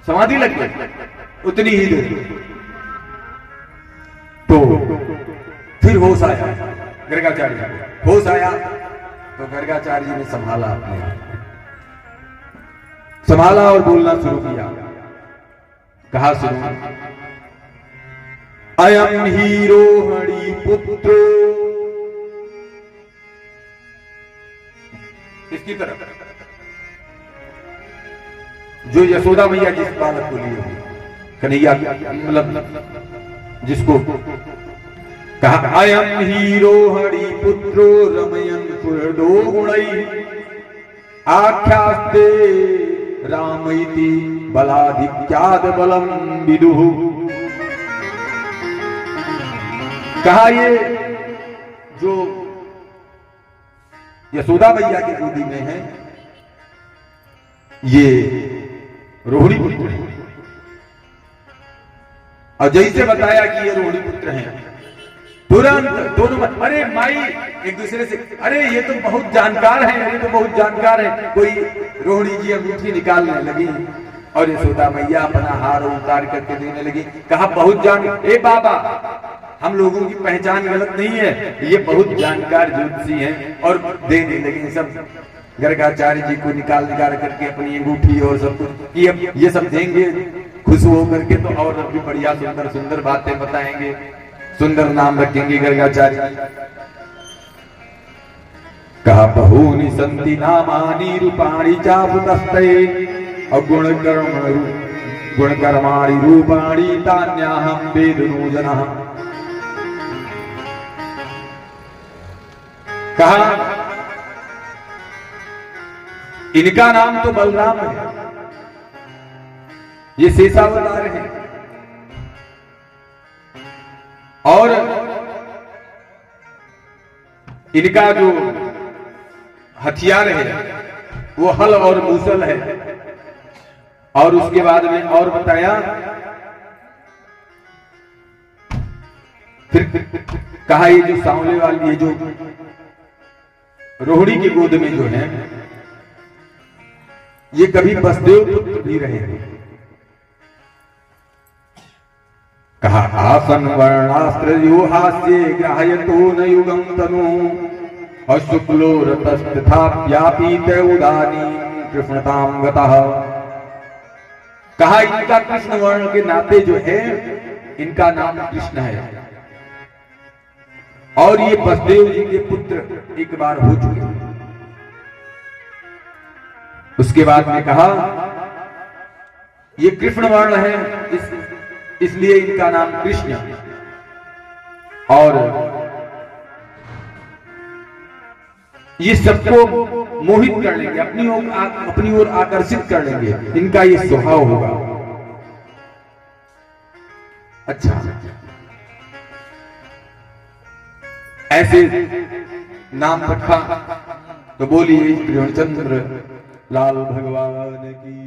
समाधि लग गई उतनी ही देर। तो फिर होश आया गर्गाचार्य जी, होश आया तो गर्गाचार्य जी ने संभाला, अपने संभाला और बोलना शुरू किया। कहा सुनो, अयम ही रोहिणी पुत्रो, इसकी तरफ जो यशोदा मैया जिस बालक को लिए हुई, कन्हैया मतलब जिसको कहा, अयम ही रोहिणी पुत्रो रमयन पुरडो गुणै आख्यास्ते रामैति बलाधिक्याद बलम विदुः। कहा ये जो यशोदा मैया की गोदी में है, ये रोहिणी पुत्र है। और जैसे बताया कि ये रोहिणी पुत्र हैं, तुरंत दोनों, अरे माई एक दूसरे से, अरे ये तो बहुत जानकार है, ये तो बहुत जानकार है। कोई रोहिणी जी अंगूठी निकालने लगी और यशोदा मैया अपना हार उतार करके देने लगी। कहा बहुत ए बाबा, हम लोगों की पहचान गलत नहीं है, ये बहुत जानकार ज्योतिषी हैं, और देने लगे सब। गर्गाचार्य जी को निकाल करके अपनी अंगूठी और सब कुछ कि अब ये सब देंगे खुश हो करके, तो और भी बढ़िया सुंदर सुंदर बातें बताएंगे। सुंदर नाम रखेंगे गर्गाचार्य। कहा बहूनि संति नामानि रूपाणि चापुतस्ते गुणकर्माणि रूपाणि तान्याहं वेदनो जनः। कहा इनका नाम तो बलराम है, ये शेषावतार है, और इनका जो हथियार है वो हल और मूसल है। और उसके बाद में और बताया, फिर कहा ये जो सांवले वाली, ये जो रोहिणी की गोद में जो है, ये कभी वसुदेव पुत्र भी रहे हैं। कहा आसन वर्णास्त्र यो हास्ये ग्राह्यतो न युगम तनु अशुक्लो रतस्तथा व्यापीत उदानी कृष्णताम गतः। कहा इनका कृष्ण वर्ण के नाते जो है, इनका नाम कृष्ण है, और ये वसुदेव जी के पुत्र एक बार हो चुके हैं। उसके बाद में कहा ये कृष्ण वर्ण है, इसलिए इनका नाम कृष्ण, और ये सबको मोहित कर लेंगे, अपनी ओर आकर्षित कर लेंगे, इनका ये स्वभाव होगा। अच्छा, ऐसे नाम रखा तो बोलिए कृष्णचंद्र लाल भगवान की।